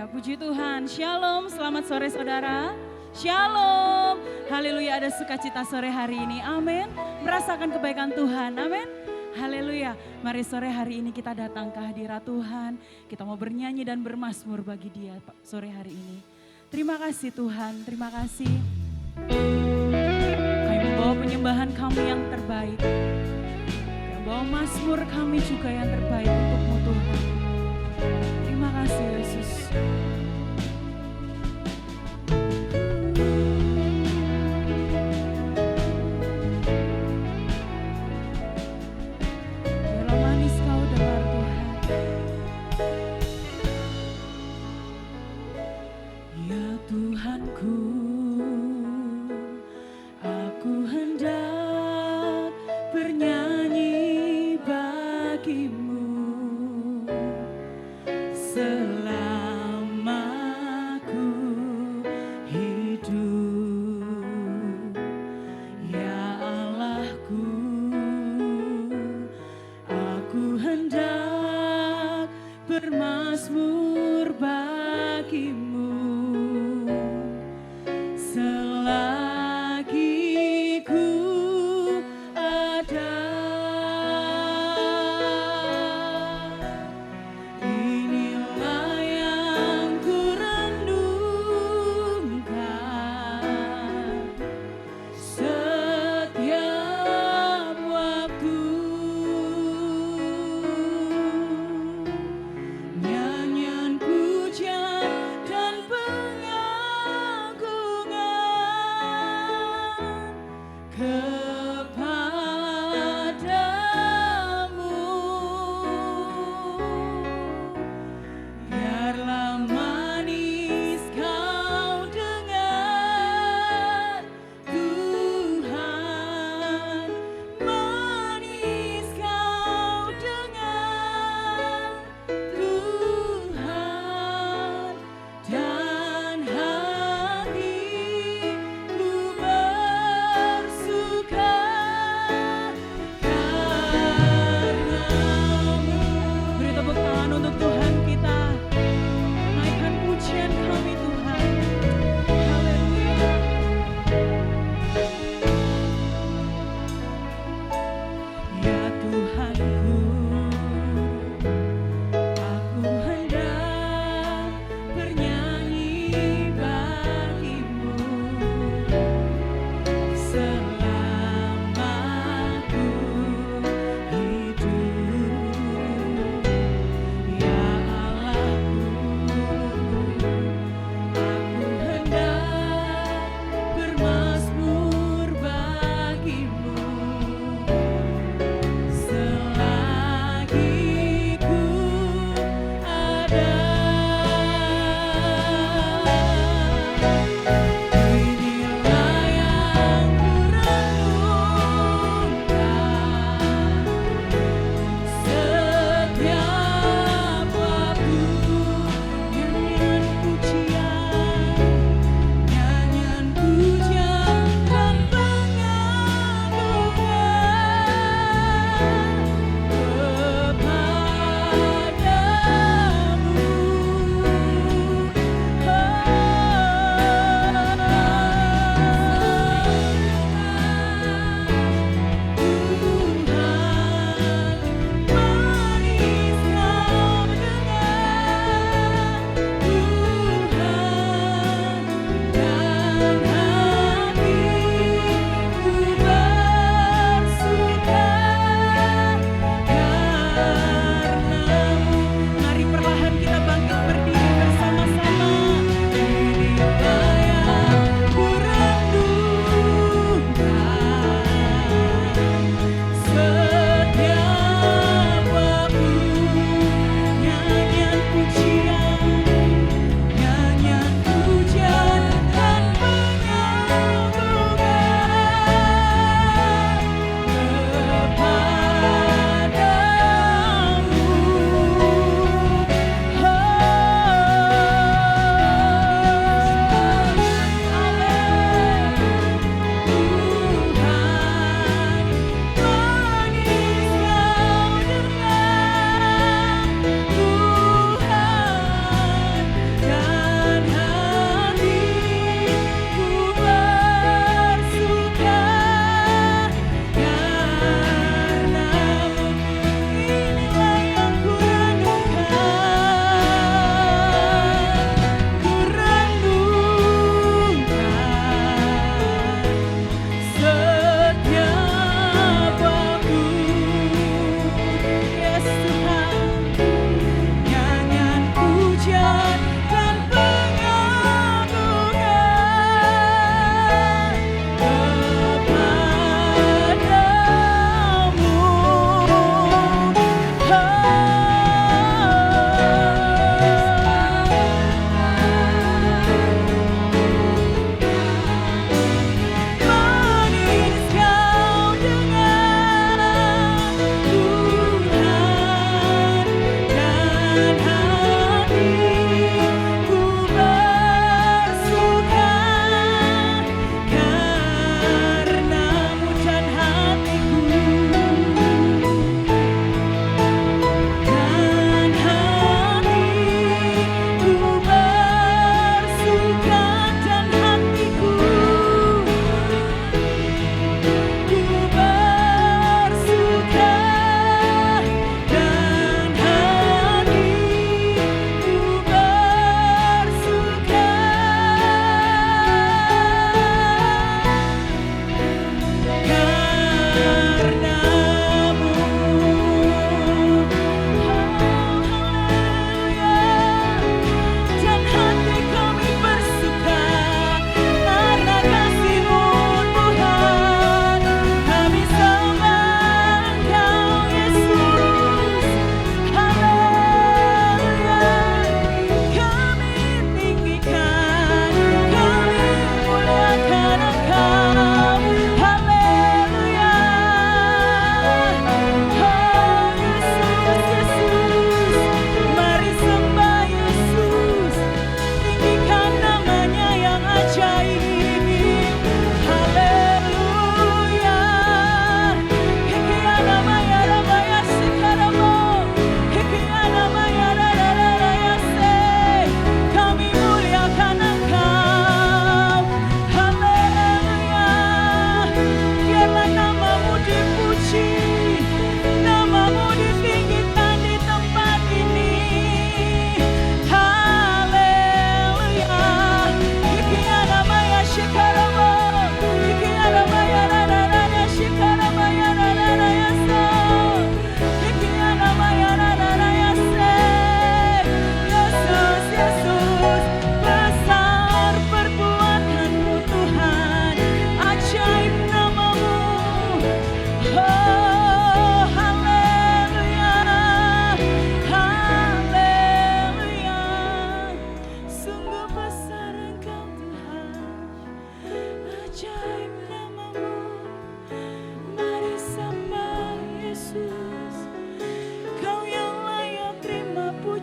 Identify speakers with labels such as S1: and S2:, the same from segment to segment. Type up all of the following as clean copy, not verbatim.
S1: Haleluya, puji Tuhan. Shalom, selamat sore saudara. Shalom, haleluya, ada sukacita sore hari ini, amin. Merasakan kebaikan Tuhan, amin. Haleluya, mari sore hari ini kita datang ke hadirat Tuhan. Kita mau bernyanyi dan bermazmur bagi dia sore hari ini. Terima kasih Tuhan, terima kasih. Kami membawa penyembahan kami yang terbaik. Kami membawa mazmur kami juga yang terbaik untuk-Mu Tuhan. Terima kasih Yesus. Biarlah manis Kau dengar Tuhan. Ya Tuhanku, aku hendak bernyanyi bagi-Mu. Selama ku hidup, ya Allahku, aku hendak bermazmur bagi-Mu. Selagi ku ada, inilah yang ku renungkan setiap waktu. Nyanyian pujian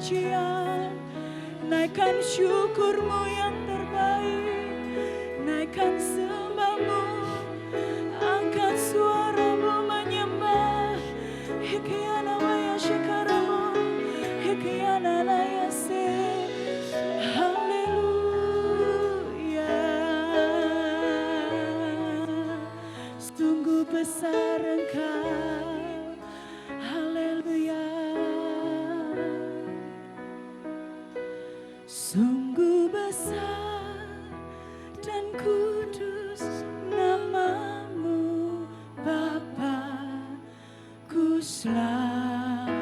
S1: pujian, naikkan syukurmu yang terbaik, naikkan sembahmu, angkat suaramu menyembah. Hikiana waya shikaramu, hikiana naya se. Haleluya, sungguh besar Engkau. Haleluya, sungguh besar dan kudus namamu Bapa, ku selalu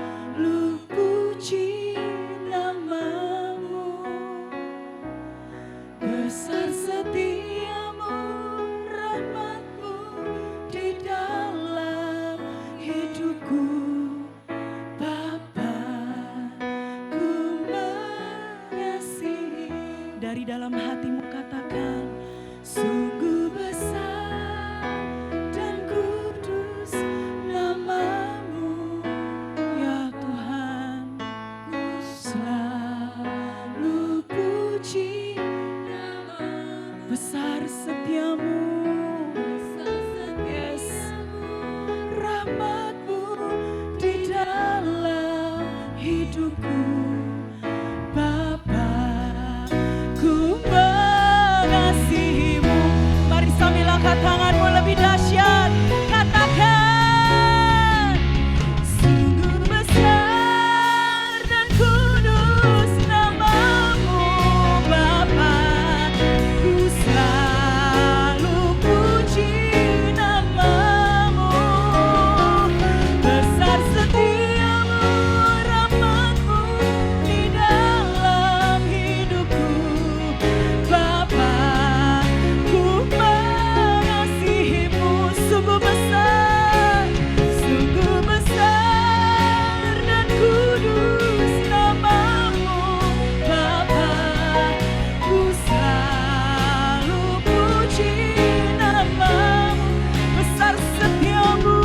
S1: puji namamu. Besar setiamu, rahmatmu di dalam hidupku Bapa, ku mengasihi. Dari dalam hatimu katakan, sungguh besar dan kudus namamu ya Tuhan, ku selalu puji namamu. Besar setiamu, yes, rahmatmu di dalam hidupku Bapa, ku mengasihimu. Mari sambil angkat tanganmu lebih dahsyat, katakan, sungguh besar dan kudus namamu Bapa, ku selalu puji namamu. Besar setiamu, rahmatmu di dalam hidupku Bapa, ku mengasihimu. Sungguh besar dan kudus namamu Bapa, ku selalu puji namamu. Besar setiamu,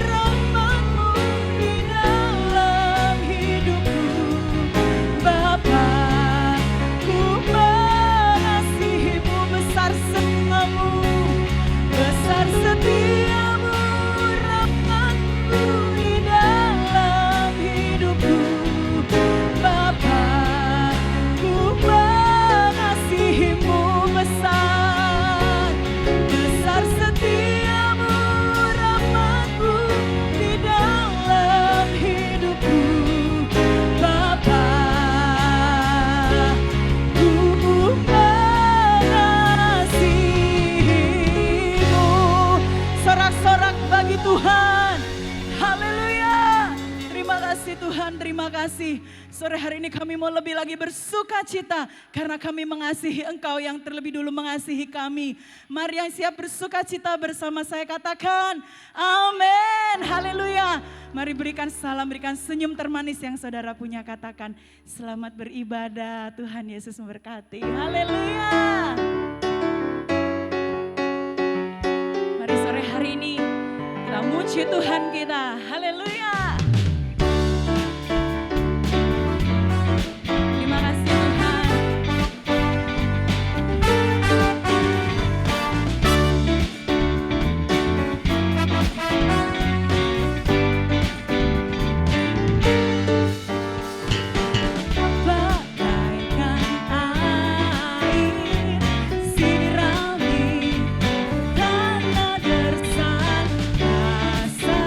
S1: rahmatmu di dalam hidupku Bapa, ku mengasihimu. Besar setiamu, besar setiamu, rahmatmu di dalam hidupku Bapa, ku mengasihimu. Besar setiamu, rahmatmu di dalam hidupku Bapa, ku mengasihimu. Sorak-sorak bagi Tuhan. Haleluya. Terima kasih Tuhan, terima kasih. Sore hari ini kami mau lebih lagi bersuka cita karena kami mengasihi Engkau yang terlebih dulu mengasihi kami. Mari yang siap bersuka cita bersama saya katakan amin. Haleluya. Mari berikan salam, berikan senyum termanis yang saudara punya, katakan selamat beribadah, Tuhan Yesus memberkati. Haleluya. Mari sore hari ini kita muji Tuhan kita. Haleluya. Terima kasih Tuhan. Bagaikan air sirami tanah dersang, rasa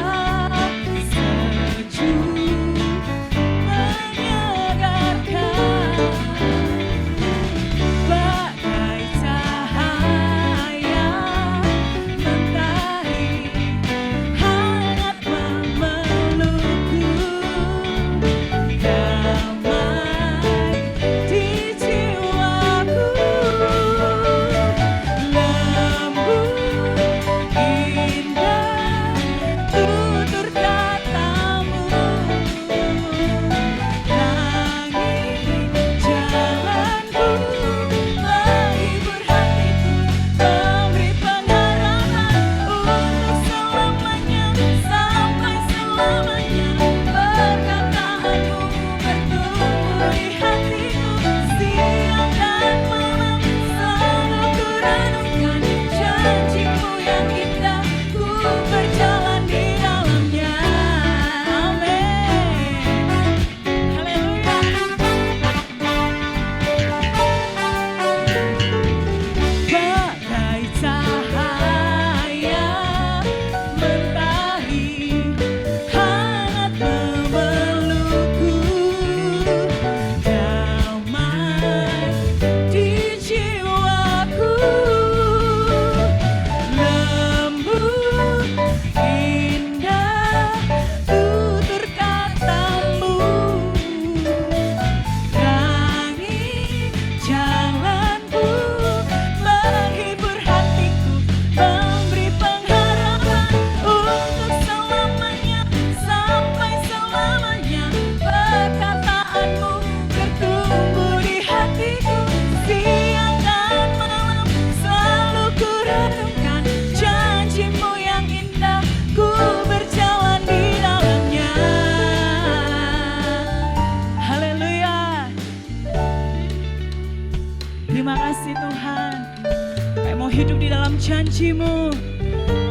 S1: janji-Mu.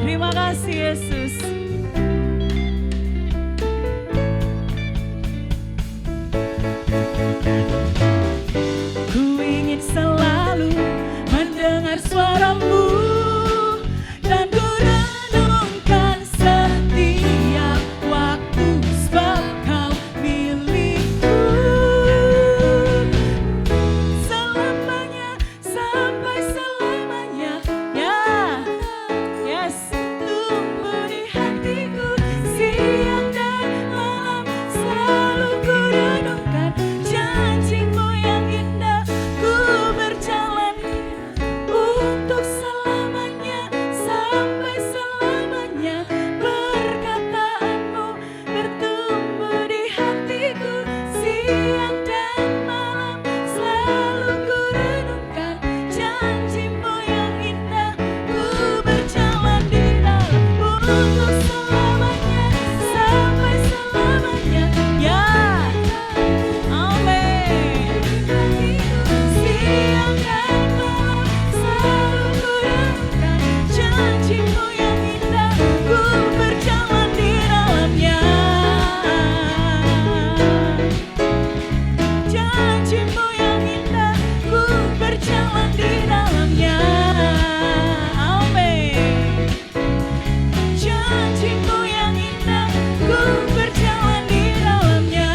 S1: Terima kasih Yesus. Ku ingin selalu mendengar suara-Mu dan ku renungkan setiap waktu sebab Kau milikku selamanya sampai selamanya. Ya, yes, tumbuh di hatiku siang dan malam selalu ku renungkan janji-Mu yang indah. Ku berjalan untuk selamanya sampai selamanya. Perkataan-Mu bertumbuh di hatiku siang dan malam selalu ku renungkan janji-Mu yang indah. Ku berjalan di dalam untuk selamanya sampai selamanya. Ya, amin. Siang dan malam selalu ku renungkan janji-Mu yang indah. Ku berjalan di dalamnya. Janji-Mu yang indah, ku berjalan di dalamnya. Amin. Janji-Mu yang indah, ku berjalan di dalamnya.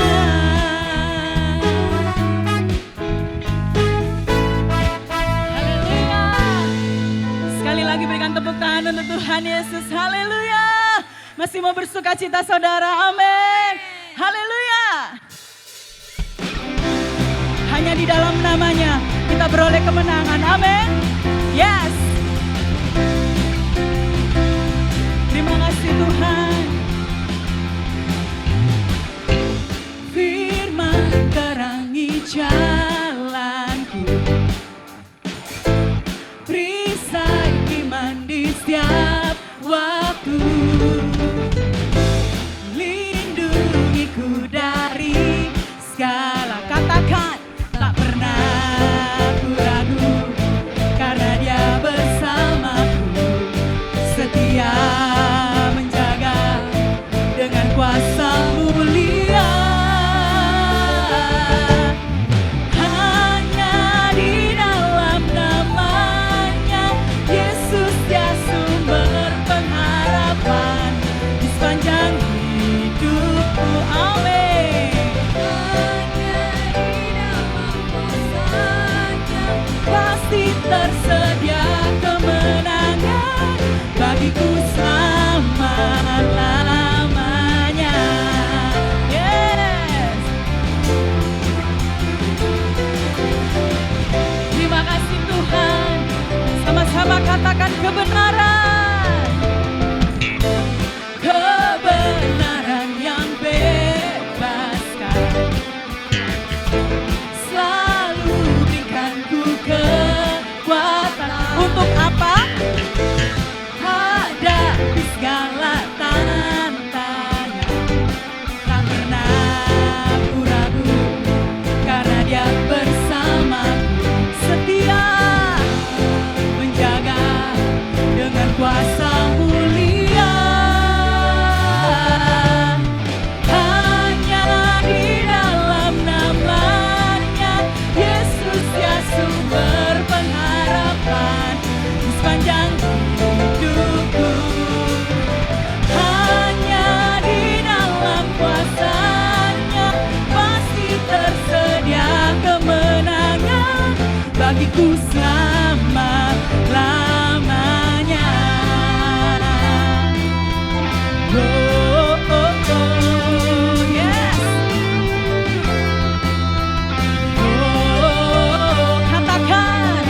S1: Haleluya. Sekali lagi berikan tepuk tangan untuk Tuhan Yesus. Haleluya. Masih mau bersuka cita saudara. Amin. Haleluya. Hanya di dalam namanya kita beroleh kemenangan. Amin. Yes. Terima kasih Tuhan. Firman terangi jalanku, perisai iman di setiap waktu, lindungiku dari segala. Katakan, tak pernah ku ragu karena Dia bersamaku, setia menjaga dengan kuasa mulia. Hanya di dalam namanya Yesus Dia sumber pengharapan di sepanjang hidupku. Amin. Hanya di dalam kuasa-Nya pasti tersedia kemenangan bagiku selama-lamanya. Yes. Terima kasih Tuhan. Sama-sama katakan kebenaran. Kebenaran yang bebaskan, selalu berikan ku kekuatan. Untuk apa? Hadapi segala tantangan. Tak pernah ku ragu karena Dia bersamaku, setia menjaga dengan kuasa mulia. Hanya di dalam namanya Yesus Dia sumber pengharapan di sepanjang hidupku. Hanya di dalam kuasa-Nya pasti tersedia kemenangan bagiku selama-lamanya. Oh, oh, oh, yes. Oh, katakan,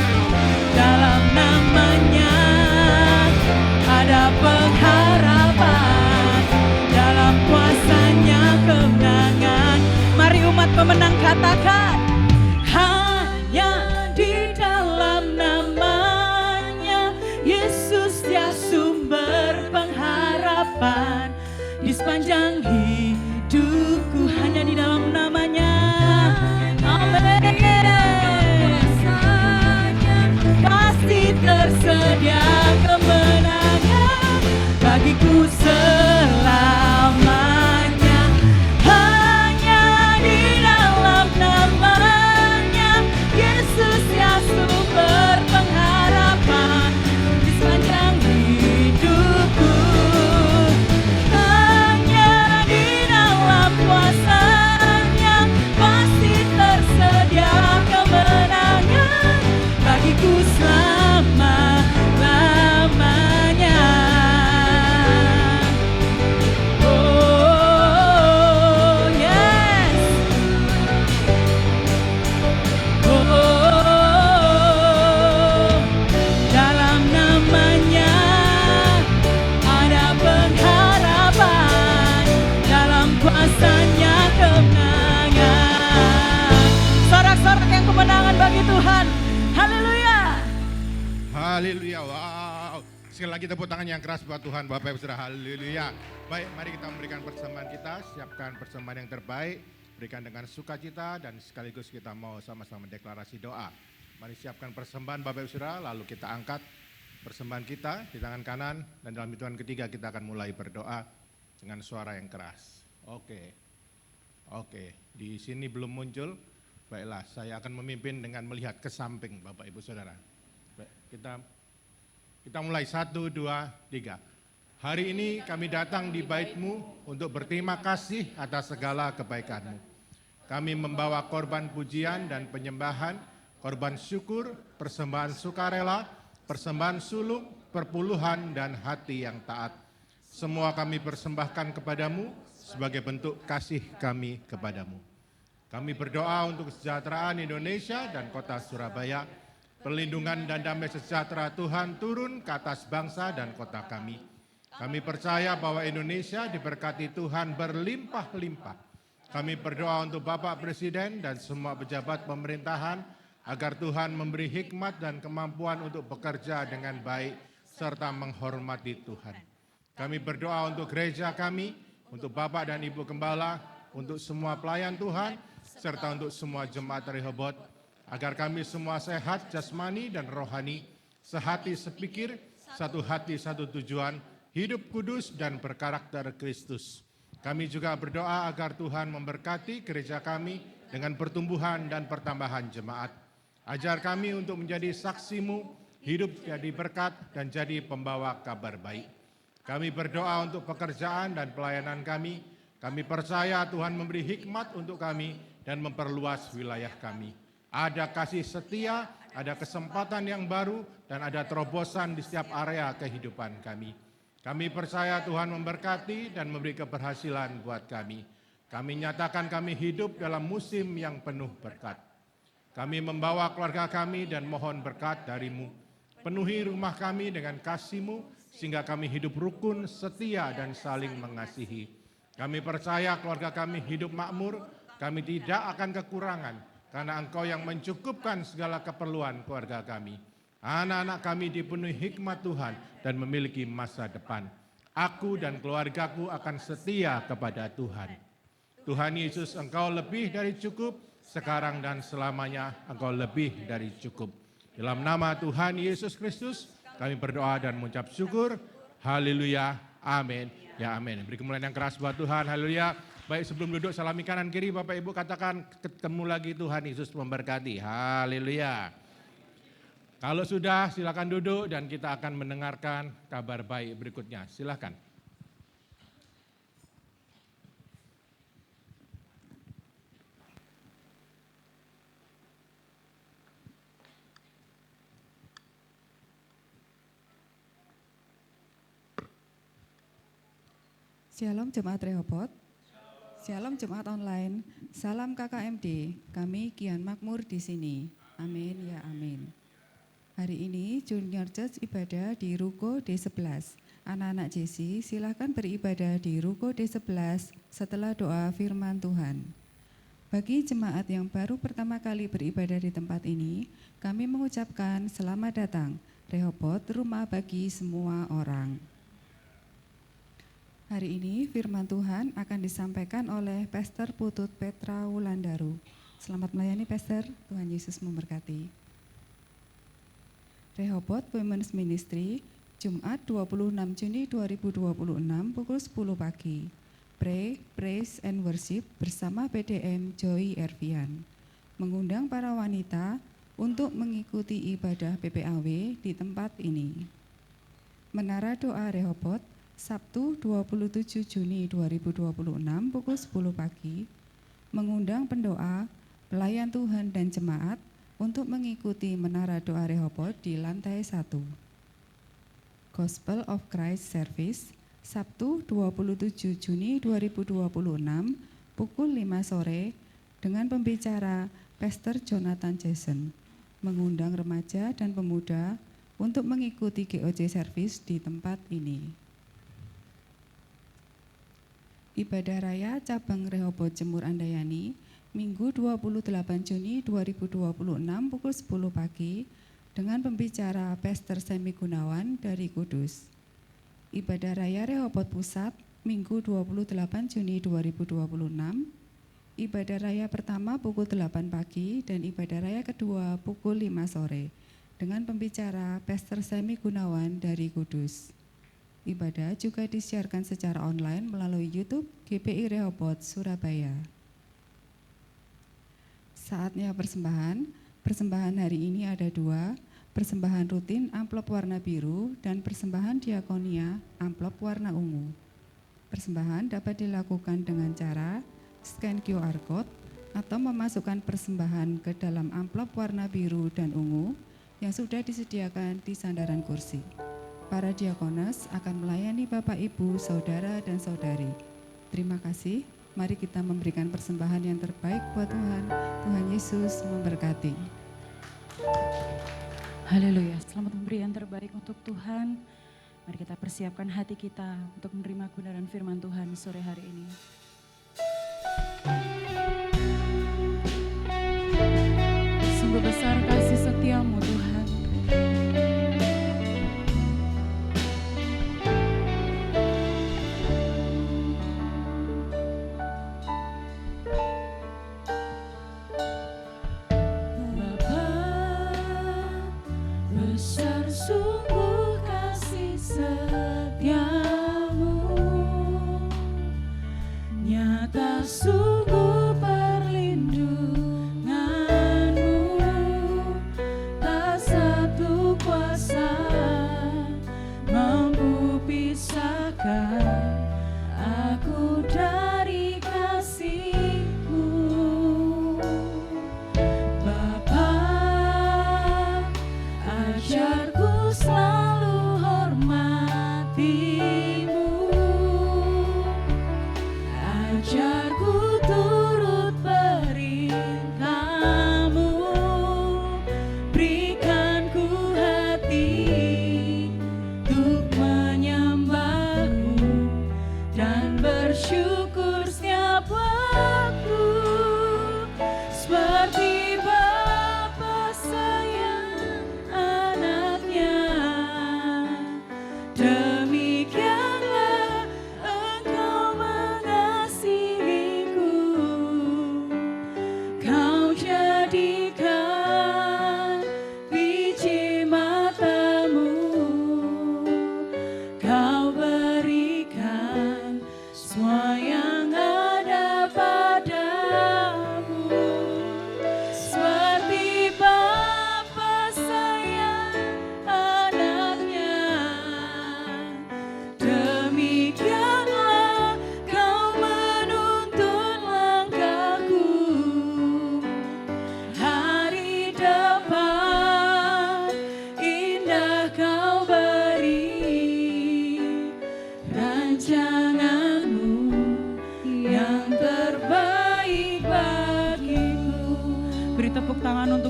S1: dalam namanya ada pengharapan, dalam kuasa-Nya kemenangan. Mari umat pemenang katakan, hanya di dalam namanya Yesus Dia sumber pengharapan di sepanjang hidupku. Hanya di dalam namanya. Amin. Pasti tersedia tersedia kemenangan bagiku selamanya. Hanya di dalam namanya Yesus ya sumber pengharapan di sepanjang hidupku. Hanya di dalam kuasa-Nya pasti tersedia kemenangan bagiku selama-lamanya. Oh yes. Oh, dalam namanya ada pengharapan, dalam kuasa-Nya kemenangan. Sorak-sorak yang kemenangan bagi Tuhan. Haleluya.
S2: Haleluya, wow. Sekali lagi tepuk tangan yang keras buat Tuhan, Bapak Ibu Saudara, haleluya. Baik, mari kita memberikan persembahan kita, siapkan persembahan yang terbaik, berikan dengan sukacita dan sekaligus kita mau sama-sama deklarasi doa. Mari siapkan persembahan Bapak Ibu Saudara, lalu kita angkat persembahan kita di tangan kanan dan dalam hitungan ketiga kita akan mulai berdoa dengan suara yang keras. Oke, di sini belum muncul, baiklah saya akan memimpin dengan melihat ke samping Bapak Ibu Saudara. Baik, kita mulai 1, 2, 3. Hari ini kami datang di bait-Mu untuk berterima kasih atas segala kebaikan-Mu. Kami membawa korban pujian dan penyembahan, korban syukur, persembahan sukarela, persembahan sulung, perpuluhan dan hati yang taat. Semua kami persembahkan kepadamu sebagai bentuk kasih kami kepadamu. Kami berdoa untuk kesejahteraan Indonesia dan kota Surabaya. Perlindungan dan damai sejahtera Tuhan turun ke atas bangsa dan kota kami. Kami percaya bahwa Indonesia diberkati Tuhan berlimpah-limpah. Kami berdoa untuk Bapak Presiden dan semua pejabat pemerintahan agar Tuhan memberi hikmat dan kemampuan untuk bekerja dengan baik serta menghormati Tuhan. Kami berdoa untuk gereja kami, untuk Bapak dan Ibu Gembala, untuk semua pelayan Tuhan, serta untuk semua jemaat Rehoboth, agar kami semua sehat jasmani dan rohani, sehati sepikir, satu hati satu tujuan, hidup kudus dan berkarakter Kristus. Kami juga berdoa agar Tuhan memberkati gereja kami dengan pertumbuhan dan pertambahan jemaat. Ajar kami untuk menjadi saksi-Mu, hidup jadi berkat dan jadi pembawa kabar baik. Kami berdoa untuk pekerjaan dan pelayanan kami. Kami percaya Tuhan memberi hikmat untuk kami dan memperluas wilayah kami. Ada kasih setia, ada kesempatan yang baru, dan ada terobosan di setiap area kehidupan kami. Kami percaya Tuhan memberkati dan memberi keberhasilan buat kami. Kami nyatakan kami hidup dalam musim yang penuh berkat. Kami membawa keluarga kami dan mohon berkat dari-Mu. Penuhi rumah kami dengan kasih-Mu, sehingga kami hidup rukun, setia, dan saling mengasihi. Kami percaya keluarga kami hidup makmur, kami tidak akan kekurangan, karena Engkau yang mencukupkan segala keperluan keluarga kami. Anak-anak kami dipenuhi hikmat Tuhan dan memiliki masa depan. Aku dan keluargaku akan setia kepada Tuhan. Tuhan Yesus, Engkau lebih dari cukup, sekarang dan selamanya Engkau lebih dari cukup. Dalam nama Tuhan Yesus Kristus, kami berdoa dan mengucap syukur. Haleluya, amin. Ya amin. Beri kemuliaan yang keras buat Tuhan, haleluya. Baik, sebelum duduk salami kanan kiri, Bapak Ibu katakan ketemu lagi, Tuhan Yesus memberkati. Haleluya. Kalau sudah silakan duduk dan kita akan mendengarkan kabar baik berikutnya. Silakan.
S3: Shalom Jemaat Rehoboth, Shalom Jemaat Online, Salam KKMD, kami kian makmur di sini. Amin ya amin. Hari ini Junior Church ibadah di Ruko D11. Anak-anak JC silakan beribadah di Ruko D11 setelah doa firman Tuhan. Bagi jemaat yang baru pertama kali beribadah di tempat ini, kami mengucapkan selamat datang, Rehoboth rumah bagi semua orang. Hari ini firman Tuhan akan disampaikan oleh Pastor Putut Petra Wulandaru. Selamat melayani Pastor, Tuhan Yesus memberkati. Rehoboth Women's Ministry, Jumat 26 Juni 2026 pukul 10 pagi. Pray, Praise and Worship bersama PDM Joy Ervian. Mengundang para wanita untuk mengikuti ibadah PPAW di tempat ini. Menara Doa Rehoboth, Sabtu 27 Juni 2026 pukul 10 pagi, mengundang pendoa, pelayan Tuhan dan jemaat untuk mengikuti Menara Doa Rehoboth di lantai 1. Gospel of Christ Service, Sabtu 27 Juni 2026 pukul 5 sore dengan pembicara Pastor Jonathan Jason, mengundang remaja dan pemuda untuk mengikuti GOJ Service di tempat ini. Ibadah Raya Cabang Rehoboth Jemur Andayani, Minggu 28 Juni 2026 pukul 10 pagi dengan pembicara Pastor Semi Gunawan dari Kudus. Ibadah Raya Rehoboth Pusat, Minggu 28 Juni 2026. Ibadah Raya pertama pukul 8 pagi dan Ibadah Raya kedua pukul 5 sore dengan pembicara Pastor Semi Gunawan dari Kudus. Ibadah juga disiarkan secara online melalui YouTube GPI Rehoboth Surabaya. Saatnya persembahan. Persembahan hari ini ada 2, persembahan rutin amplop warna biru dan persembahan diakonia amplop warna ungu. Persembahan dapat dilakukan dengan cara scan QR Code atau memasukkan persembahan ke dalam amplop warna biru dan ungu yang sudah disediakan di sandaran kursi. Para diakones akan melayani Bapak, Ibu, Saudara, dan Saudari. Terima kasih. Mari kita memberikan persembahan yang terbaik buat Tuhan. Tuhan Yesus memberkati.
S1: Haleluya, selamat memberi yang terbaik untuk Tuhan. Mari kita persiapkan hati kita untuk menerima kebenaran firman Tuhan sore hari ini. Sungguh besar kasih setiamu Tuhan.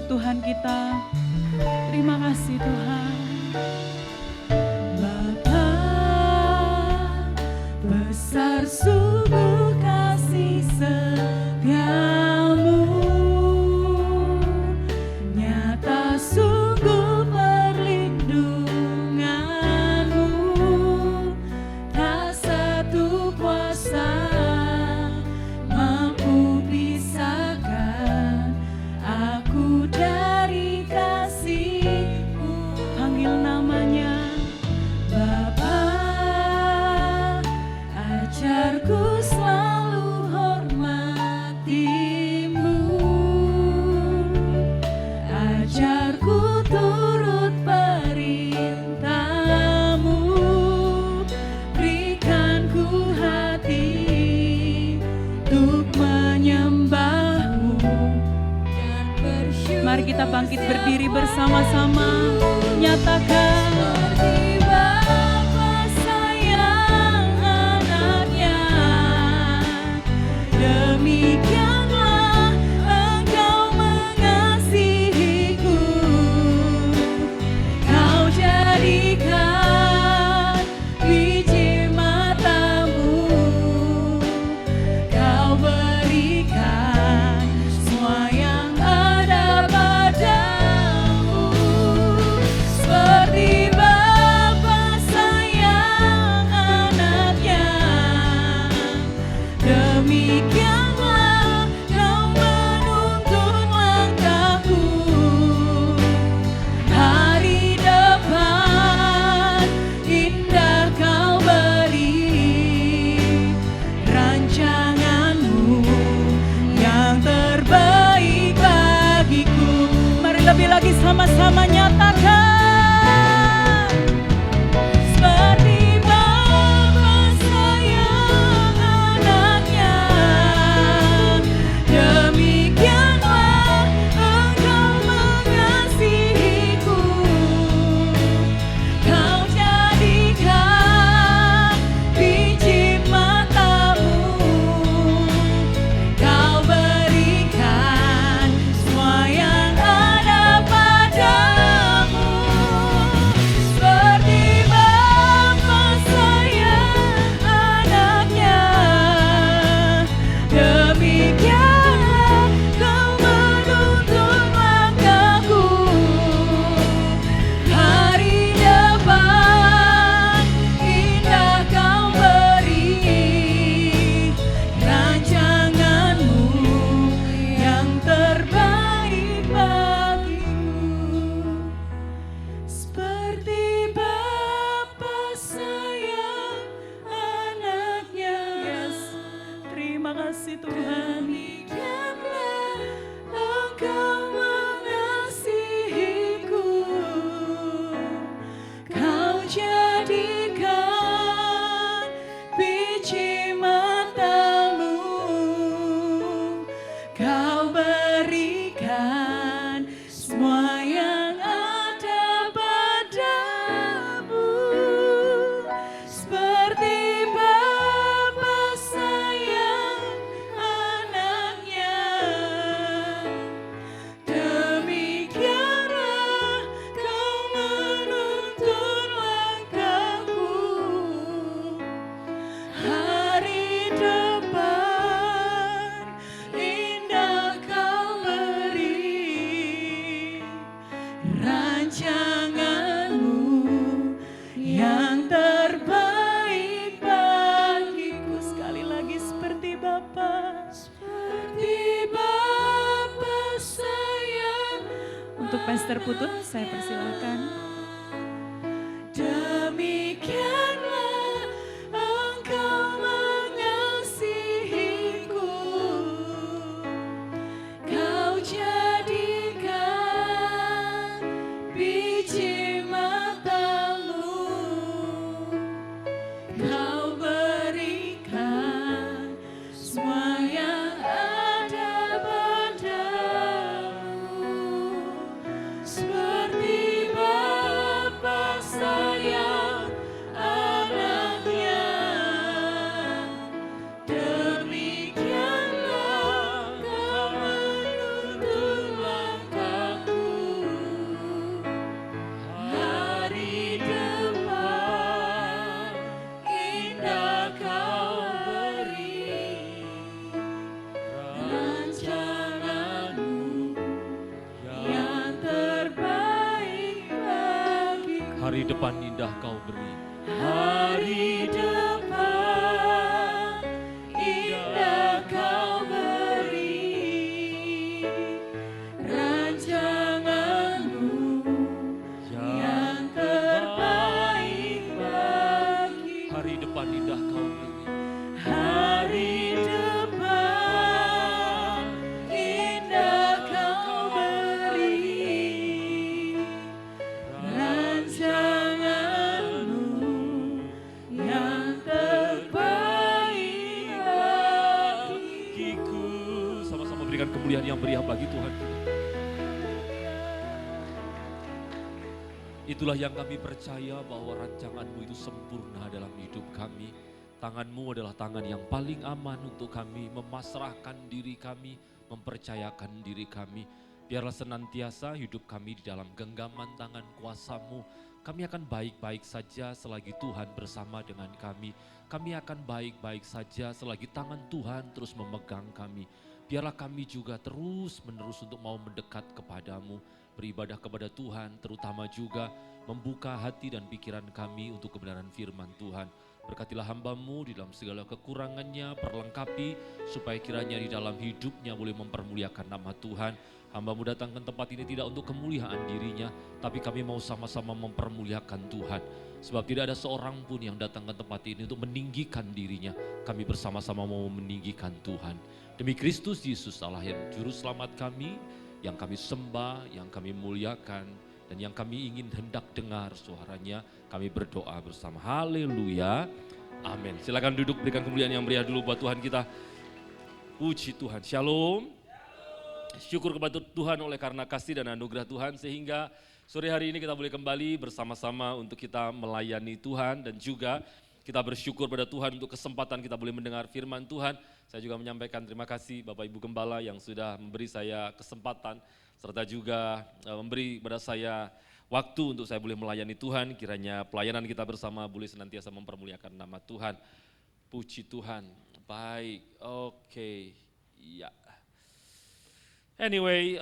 S1: Tuhan kita, terima kasih Tuhan. Bapa, besar sungguh kasih setiamu, nyata sungguh perlindunganmu, tak satu kuasa mampu pisahkan aku dari kasih-Mu. kita bangkit berdiri bersama-sama, nyatakan Bapa sayang anaknya, demikianlah Engkau mengasihiku, Kau jadikan biji matamu, Kau berikan semua yang ada padamu, seperti Bapa sayang anaknya, demikianlah Kau menuntun langkahku, hari depan indah Kau beri, rancanganmu yang terbaik bagiku. Mari lebih lagi sama-sama nyatakan, seperti Bapa sayang anaknya, demikianlah Engkau mengasihiku, Kau jadikan biji matamu, Kau berikan semua yang ada padamu, seperti Bapa sayang anaknya, demikianlah Kau menuntun langkahku, hari depan indah Kau beri, rancanganmu yang terbaik bagiku, seperti Bapa sayang anaknya. Yes, terima kasih Tuhan. Demikianlah Engkau mengasihiku, Kau jadikan biji matamu, Kau berikan semua yang ada padamu, seperti Bapa sayang anaknya, demikianlah Kau menuntun langkahku, hari depan indah Kau beri, rancanganmu yang terbaik bagiku. Sekali lagi, seperti Bapa sayang. Untuk Pastor Putut saya persilakan. Demikianlah Engkau mengasihiku, Kau jadikan biji matamu, Kau berikan semua yang ada padamu, seperti Bapa sayang anaknya, demikianlah Kau menuntun langkahku, hari depan indah Kau beri, rancanganmu yang terbaik bagiku.
S4: Hari depan indah Kau beri.
S1: Hari depan indah Kau beri, rancanganmu yang terbaik bagiku.
S4: Hari depan indah Kau beri.
S1: Hari depan indah Kau beri, rancanganmu yang terbaik bagiku.
S4: Sama-sama berikan kemuliaan yang meriah bagi Tuhan. Itulah yang kami percaya bahwa rancangan-Mu itu sempurna dalam hidup kami. Tangan-Mu adalah tangan yang paling aman untuk kami, memasrahkan diri kami, mempercayakan diri kami. Biarlah senantiasa hidup kami di dalam genggaman tangan kuasa-Mu. Kami akan baik-baik saja selagi Tuhan bersama dengan kami. Kami akan baik-baik saja selagi tangan Tuhan terus memegang kami. Biarlah kami juga terus menerus untuk mau mendekat kepadamu, beribadah kepada Tuhan, terutama juga membuka hati dan pikiran kami untuk kebenaran firman Tuhan. Berkatilah hamba-Mu di dalam segala kekurangannya, perlengkapi supaya kiranya di dalam hidupnya boleh mempermuliakan nama Tuhan. Hamba-Mu datang ke tempat ini tidak untuk kemuliaan dirinya, tapi kami mau sama-sama mempermuliakan Tuhan. Sebab tidak ada seorang pun yang datang ke tempat ini untuk meninggikan dirinya. Kami bersama-sama mau meninggikan Tuhan. Demi Kristus Yesus Allah yang juru selamat kami, yang kami sembah, yang kami muliakan, dan yang kami ingin hendak dengar suaranya, kami berdoa bersama. Haleluya. Amin. Silakan duduk, berikan kemuliaan yang meriah dulu buat Tuhan kita. Puji Tuhan. Shalom. Syukur kepada Tuhan oleh karena kasih dan anugerah Tuhan sehingga sore hari ini kita boleh kembali bersama-sama untuk kita melayani Tuhan dan juga kita bersyukur pada Tuhan untuk kesempatan kita boleh mendengar firman Tuhan. Saya juga menyampaikan terima kasih Bapak Ibu Gembala yang sudah memberi saya kesempatan serta juga memberi pada saya waktu untuk saya boleh melayani Tuhan. Kiranya pelayanan kita bersama boleh senantiasa mempermuliakan nama Tuhan. Puji Tuhan. Baik, oke. Ya. Anyway,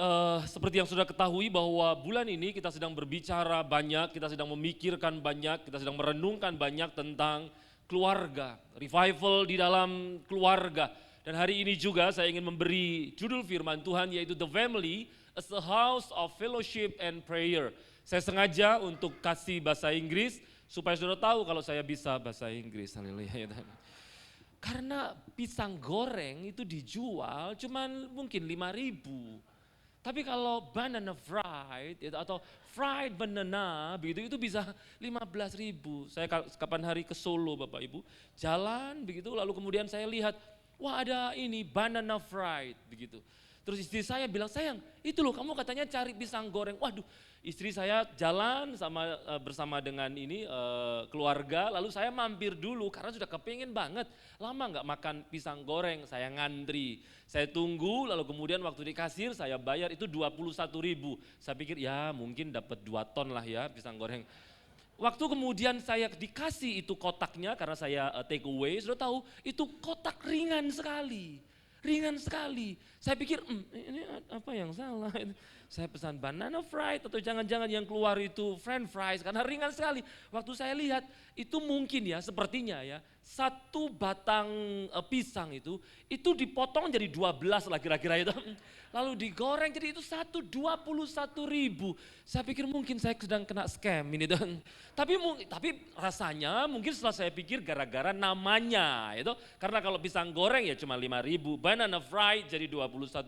S4: seperti yang sudah ketahui bahwa bulan ini kita sedang berbicara banyak, kita sedang memikirkan banyak, kita sedang merenungkan banyak tentang keluarga, revival di dalam keluarga. Dan hari ini juga saya ingin memberi judul firman Tuhan yaitu The Family as a House of Fellowship and Prayer. Saya sengaja untuk kasih bahasa Inggris supaya saudara tahu kalau saya bisa bahasa Inggris. Haleluya. Karena pisang goreng itu dijual cuman mungkin 5.000. Tapi kalau banana fried atau fried banana begitu itu bisa 15.000. Saya kapan hari ke Solo Bapak Ibu, jalan begitu lalu kemudian saya lihat, wah ada ini banana fried begitu. Terus istri saya bilang, sayang itu loh kamu katanya cari pisang goreng. Waduh, istri saya jalan bersama dengan ini keluarga, lalu saya mampir dulu karena sudah kepingin banget. Lama nggak makan pisang goreng, saya ngantri. Saya tunggu, lalu kemudian waktu di kasir saya bayar itu 21.000. Saya pikir ya mungkin dapat 2 ton lah ya pisang goreng. Waktu kemudian saya dikasih itu kotaknya karena saya take away, sudah tahu itu kotak ringan sekali. Ringan sekali. Saya pikir ini apa yang salah. Saya pesan banana fried atau jangan-jangan yang keluar itu french fries karena ringan sekali. Waktu saya lihat itu mungkin ya sepertinya ya 1 batang pisang itu dipotong jadi 12 lah kira-kira itu. Lalu digoreng jadi itu 21.000. Saya pikir mungkin saya sedang kena scam ini dan tapi rasanya mungkin setelah saya pikir gara-gara namanya itu karena kalau pisang goreng ya cuma 5.000, banana fried jadi 21.000.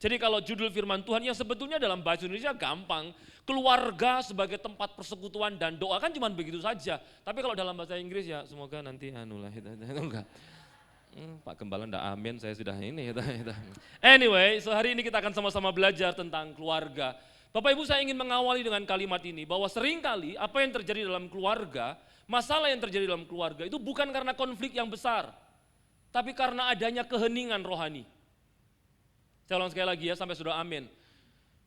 S4: Jadi kalau judul firman Tuhan yang sebetulnya dalam bahasa Indonesia gampang, keluarga sebagai tempat persekutuan dan doa kan cuma begitu saja. Tapi kalau dalam bahasa Inggris ya semoga nanti anulah itu enggak. Pak Gembala enggak amin, saya sudah ini. Anyway, so hari ini kita akan sama-sama belajar tentang keluarga. Bapak Ibu saya ingin mengawali dengan kalimat ini, bahwa seringkali apa yang terjadi dalam keluarga, masalah yang terjadi dalam keluarga itu bukan karena konflik yang besar, tapi karena adanya keheningan rohani. Saya ulang sekali lagi ya sampai sudah amin.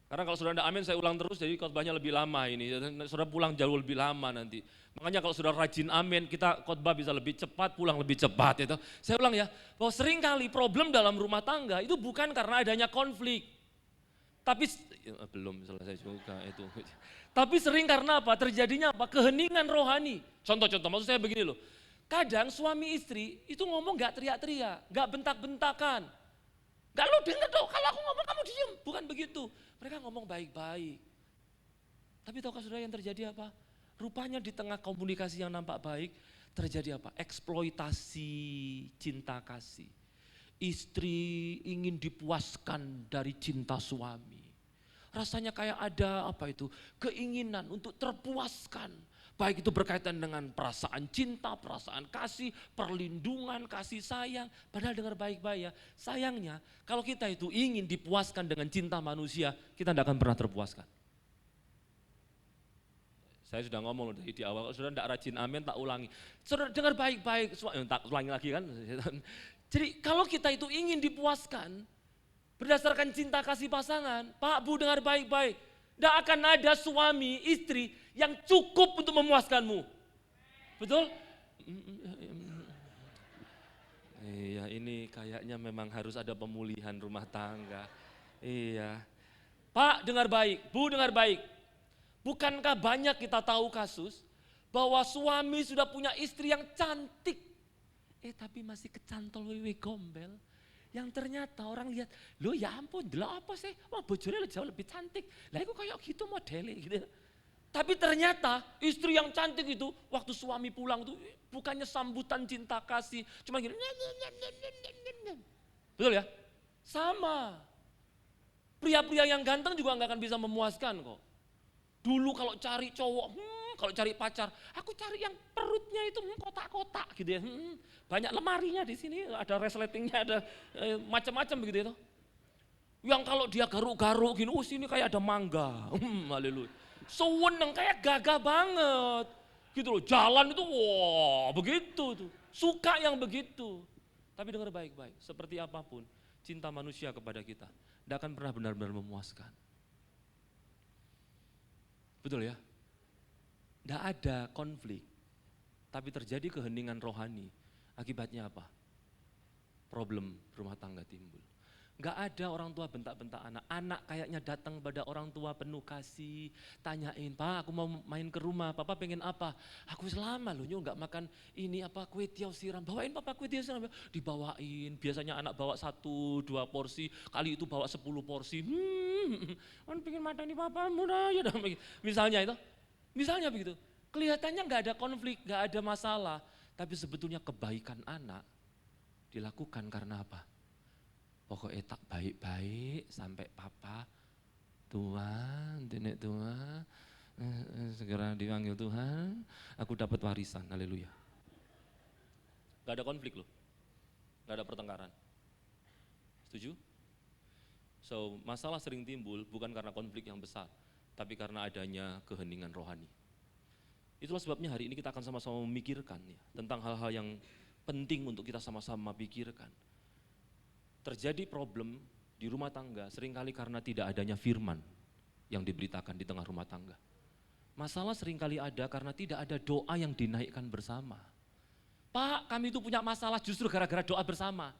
S4: Karena kalau sudah tidak amin saya ulang terus jadi khotbahnya lebih lama ini. Sudah pulang jauh lebih lama nanti. Makanya kalau sudah rajin amin kita khotbah bisa lebih cepat, pulang lebih cepat itu. Saya ulang ya, bahwa seringkali problem dalam rumah tangga itu bukan karena adanya konflik. Tapi belum selesai juga itu. Tapi sering karena apa? Terjadinya apa? Keheningan rohani. Contoh-contoh maksud saya begini loh. Kadang suami istri itu ngomong gak teriak-teriak, gak bentak-bentakan. Gak lu denger dong, kalau aku ngomong kamu diem. Bukan begitu, mereka ngomong baik-baik. Tapi tahukah saudara yang terjadi apa? Rupanya di tengah komunikasi yang nampak baik, terjadi apa? Eksploitasi cinta kasih. Istri ingin dipuaskan dari cinta suami. Rasanya kayak ada apa itu? Keinginan untuk terpuaskan. Baik itu berkaitan dengan perasaan cinta, perasaan kasih, perlindungan, kasih sayang. Padahal dengar baik-baik ya, sayangnya kalau kita itu ingin dipuaskan dengan cinta manusia, kita tidak akan pernah terpuaskan. Saya sudah ngomong di awal, kalau saudara tidak rajin amin, tak ulangi. Saudara dengar baik-baik, tak ulangi lagi kan. Jadi kalau kita itu ingin dipuaskan, berdasarkan cinta kasih pasangan, Pak Bu dengar baik-baik, tidak akan ada suami, istri yang cukup untuk memuaskanmu. Betul? Iya, ini kayaknya memang harus ada pemulihan rumah tangga. Iya. Pak dengar baik, Bu dengar baik. Bukankah banyak kita tahu kasus bahwa suami sudah punya istri yang cantik, tapi masih kecantol wewe gombel, yang ternyata orang lihat, loh ya ampun, delok apa sih? Wah bojone jauh lebih cantik. Lah itu kayak gitu modelnya gitu. Tapi ternyata istri yang cantik itu waktu suami pulang tuh bukannya sambutan cinta kasih, cuma gini. Betul ya? Sama. Pria-pria yang ganteng juga nggak akan bisa memuaskan kok. Dulu kalau cari cowok, kalau cari pacar, aku cari yang perutnya itu kotak-kotak gitu ya. Banyak lemarinya di sini, ada resletingnya, ada macam-macam begitu itu. Yang kalau dia garuk-garuk gini, sini kayak ada mangga. Haleluya. Seweneng kayak gagah banget. Gitu loh, jalan itu wah begitu tuh. Suka yang begitu. Tapi dengar baik-baik, seperti apapun cinta manusia kepada kita, tidak akan pernah benar-benar memuaskan. Betul ya? Tidak ada konflik, tapi terjadi keheningan rohani. Akibatnya apa? Problem rumah tangga timbul. Gak ada orang tua bentak-bentak anak. Anak kayaknya datang pada orang tua penuh kasih, tanyain, Pak aku mau main ke rumah, Papa pengen apa? Aku selama loh gak makan ini apa kue tiaw siram, bawain Papa kue tiaw siram. Dibawain, biasanya anak bawa 1-2 porsi, kali itu bawa 10 porsi. Kan pengen matani Papa mudah ya. Misalnya begitu. Kelihatannya gak ada konflik, gak ada masalah. Tapi sebetulnya kebaikan anak dilakukan karena apa? Pokoknya tak baik-baik sampai Papa, Tuhan, nenek Tuhan, segera dipanggil Tuhan, aku dapat warisan, haleluya. Gak ada konflik loh, gak ada pertengkaran. Setuju? So, masalah sering timbul bukan karena konflik yang besar, tapi karena adanya keheningan rohani. Itulah sebabnya hari ini kita akan sama-sama memikirkan ya, tentang hal-hal yang penting untuk kita sama-sama pikirkan. Terjadi problem di rumah tangga seringkali karena tidak adanya firman yang diberitakan di tengah rumah tangga. Masalah seringkali ada karena tidak ada doa yang dinaikkan bersama. Pak, kami itu punya masalah justru gara-gara doa bersama.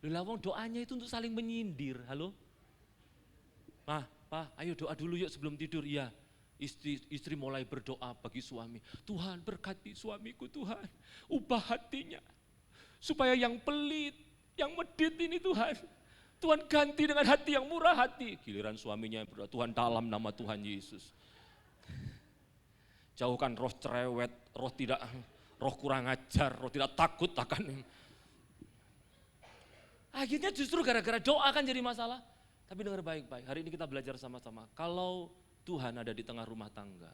S4: Lawang doanya itu untuk saling menyindir, halo? Pak, ayo doa dulu yuk sebelum tidur, iya. Istri mulai berdoa bagi suami. Tuhan berkati suamiku Tuhan, ubah hatinya. Supaya yang pelit, yang medit ini Tuhan ganti dengan hati yang murah hati. Giliran suaminya yang berdoa, Tuhan dalam nama Tuhan Yesus. Jauhkan roh cerewet, roh kurang ajar, roh tidak takut akan. Akhirnya justru gara-gara doa kan jadi masalah. Tapi dengar baik-baik, hari ini kita belajar sama-sama. Kalau Tuhan ada di tengah rumah tangga,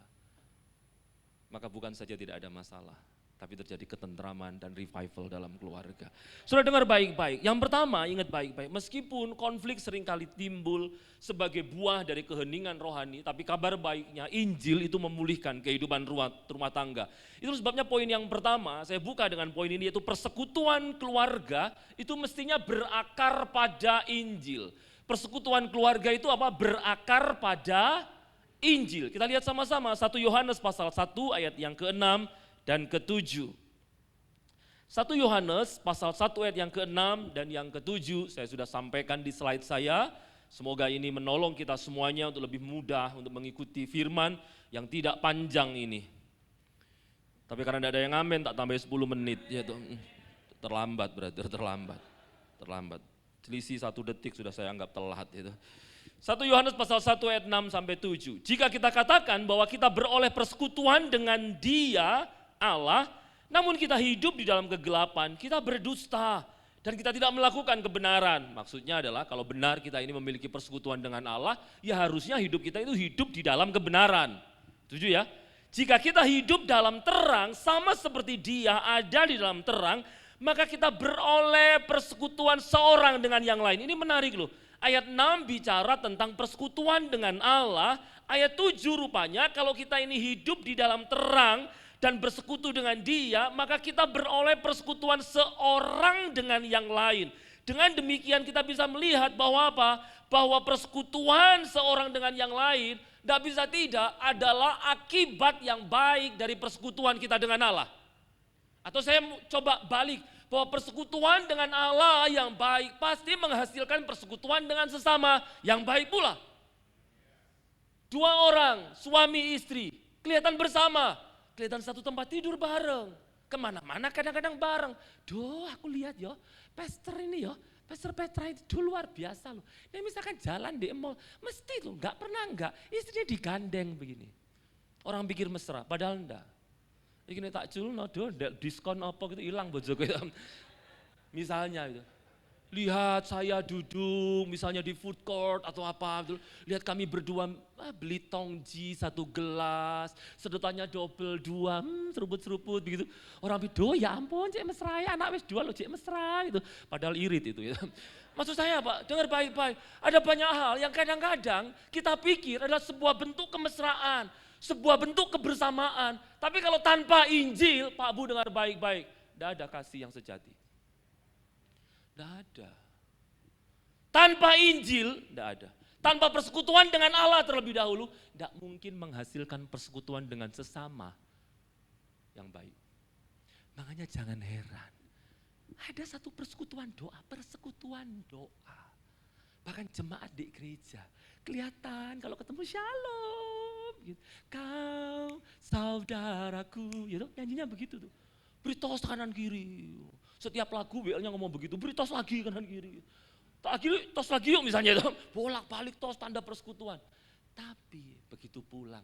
S4: maka bukan saja tidak ada masalah, tapi terjadi ketentraman dan revival dalam keluarga. Sudah dengar baik-baik. Yang pertama, ingat baik-baik. Meskipun konflik seringkali timbul sebagai buah dari keheningan rohani, tapi kabar baiknya Injil itu memulihkan kehidupan rumah tangga. Itu sebabnya poin yang pertama, saya buka dengan poin ini, yaitu persekutuan keluarga itu mestinya berakar pada Injil. Persekutuan keluarga itu apa? Berakar pada Injil. Kita lihat sama-sama 1 Yohanes pasal 1 ayat yang ke-6 dan ke-7. 1 Yohanes pasal 1 ayat yang ke-6 dan yang ke-7 saya sudah sampaikan di slide saya. Semoga ini menolong kita semuanya untuk lebih mudah untuk mengikuti firman yang tidak panjang ini. Tapi karena tidak ada yang amin tak tambah 10 menit. Yaitu, terlambat brother, terlambat. Selisih 1 detik sudah saya anggap telat itu. 1 Yohanes pasal 1 ayat 6 sampai 7. Jika kita katakan bahwa kita beroleh persekutuan dengan Dia, Allah, namun kita hidup di dalam kegelapan, kita berdusta dan kita tidak melakukan kebenaran. Maksudnya adalah kalau benar kita ini memiliki persekutuan dengan Allah, ya harusnya hidup kita itu hidup di dalam kebenaran. Setuju ya? Jika kita hidup dalam terang sama seperti Dia ada di dalam terang, maka kita beroleh persekutuan seorang dengan yang lain. Ini menarik loh. Ayat 6 bicara tentang persekutuan dengan Allah Ayat 7 rupanya kalau kita ini hidup di dalam terang dan bersekutu dengan Dia, maka kita beroleh persekutuan seorang dengan yang lain. Dengan demikian kita bisa melihat bahwa apa? Bahwa persekutuan seorang dengan yang lain tidak bisa tidak adalah akibat yang baik dari persekutuan kita dengan Allah. Atau saya coba balik, bahwa persekutuan dengan Allah yang baik pasti menghasilkan persekutuan dengan sesama yang baik pula. Dua orang, suami istri, kelihatan bersama, kelihatan satu tempat tidur bareng. Kemana-mana kadang-kadang bareng. Duh, aku lihat ya, pastor ini ya, Pastor Petra itu luar biasa loh. Dia misalkan jalan di mall, mesti loh, nggak pernah enggak, istrinya digandeng begini. Orang pikir mesra, padahal enggak. Ini tak culno, diskon apa gitu, hilang bojoku itu. Misalnya itu. Lihat saya duduk misalnya di food court atau apa, lihat kami berdua beli tongji 1 gelas, sedotannya double 2, seruput-seruput begitu. Orang bilang, ya ampun cek mesra ya, anak wis 2 loh cek mesra gitu. Padahal irit itu ya. Maksud saya apa? Dengar baik-baik, ada banyak hal yang kadang-kadang kita pikir adalah sebuah bentuk kemesraan, sebuah bentuk kebersamaan. Tapi kalau tanpa Injil, Pak Bu dengar baik-baik, tidak ada kasih yang sejati. Tidak ada. Tanpa Injil, tidak ada. Tanpa persekutuan dengan Allah terlebih dahulu, tidak mungkin menghasilkan persekutuan dengan sesama yang baik. Makanya jangan heran. Ada satu persekutuan doa. Bahkan jemaat di gereja, kelihatan kalau ketemu shalom. Gitu. Kau saudaraku, gitu, nyanyinya begitu tuh. Beri tos kanan kiri. Setiap lagu WL-nya ngomong begitu, beri tos lagi kanan kiri. Tos lagi yuk misalnya itu, bolak-balik tos tanda persekutuan. Tapi begitu pulang,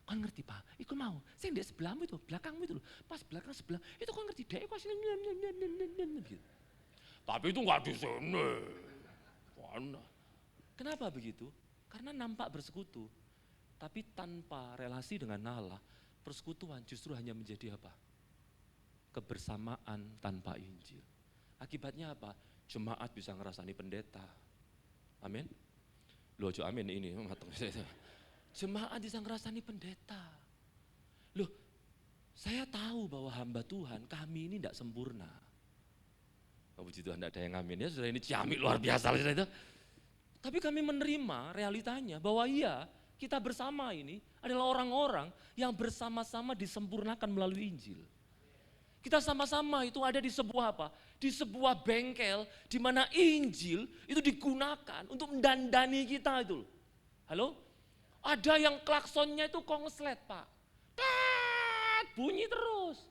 S4: kan ngerti Pak, ikut mau, saya di sebelahmu itu, belakangmu itu loh, pas belakang sebelah, itu kan ngerti deh, kok gitu. Tapi itu nggak di sini. Kenapa begitu? Karena nampak bersekutu, tapi tanpa relasi dengan Allah, persekutuan justru hanya menjadi apa? Kebersamaan tanpa Injil. Akibatnya apa? Jemaat bisa ngerasani pendeta. Amin. Loh, amin ini. Jemaat bisa ngerasani pendeta. Loh, saya tahu bahwa hamba Tuhan, kami ini tidak sempurna. Puji Tuhan, tidak ada yang amin ya. Sudah ini ciamik luar biasa. Itu. Tapi kami menerima realitanya bahwa iya, kita bersama ini adalah orang-orang yang bersama-sama disempurnakan melalui Injil. Kita sama-sama itu ada di sebuah apa? Di sebuah bengkel di mana Injil itu digunakan untuk mendandani kita itu. Halo? Ada yang klaksonnya itu konslet Pak. Bunyi terus.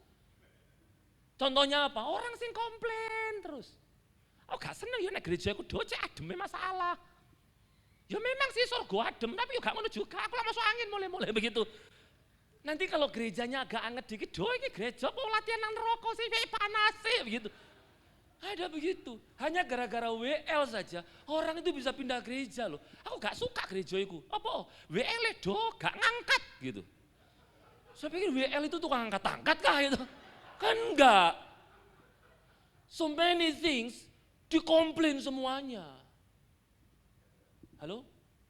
S4: Contohnya apa? Orang sing komplain terus. Oh gak seneng ya nek gereja aku doce ademe masalah. Ya memang sih surga adem tapi juga ngono juga. Aku lah masuk angin mulai-mulai begitu. Nanti kalau gerejanya agak anget dikit, ini gereja kok latihan nang neraka sih, kayak panas sih, begitu. Ada begitu, hanya gara-gara WL saja, orang itu bisa pindah gereja loh. Aku gak suka gereja itu, apa? WL do, gak ngangkat gitu. Saya pikir WL itu tukang angkat-angkat kah gitu. Kan enggak. So many things, dikomplain semuanya. Halo?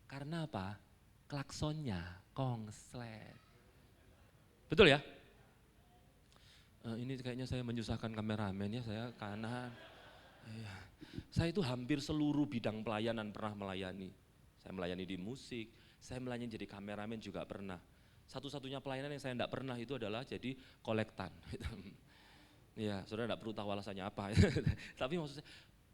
S4: Karena apa? Klaksonnya konslet. Betul ya? Ini kayaknya saya menyusahkan kameramen ya, saya kanan. Ya. Saya itu hampir seluruh bidang pelayanan pernah melayani. Saya melayani di musik, saya melayani jadi kameramen juga pernah. Satu-satunya pelayanan yang saya tidak pernah itu adalah jadi kolektan. Ya, saudara tidak perlu tahu alasannya apa. Tapi maksud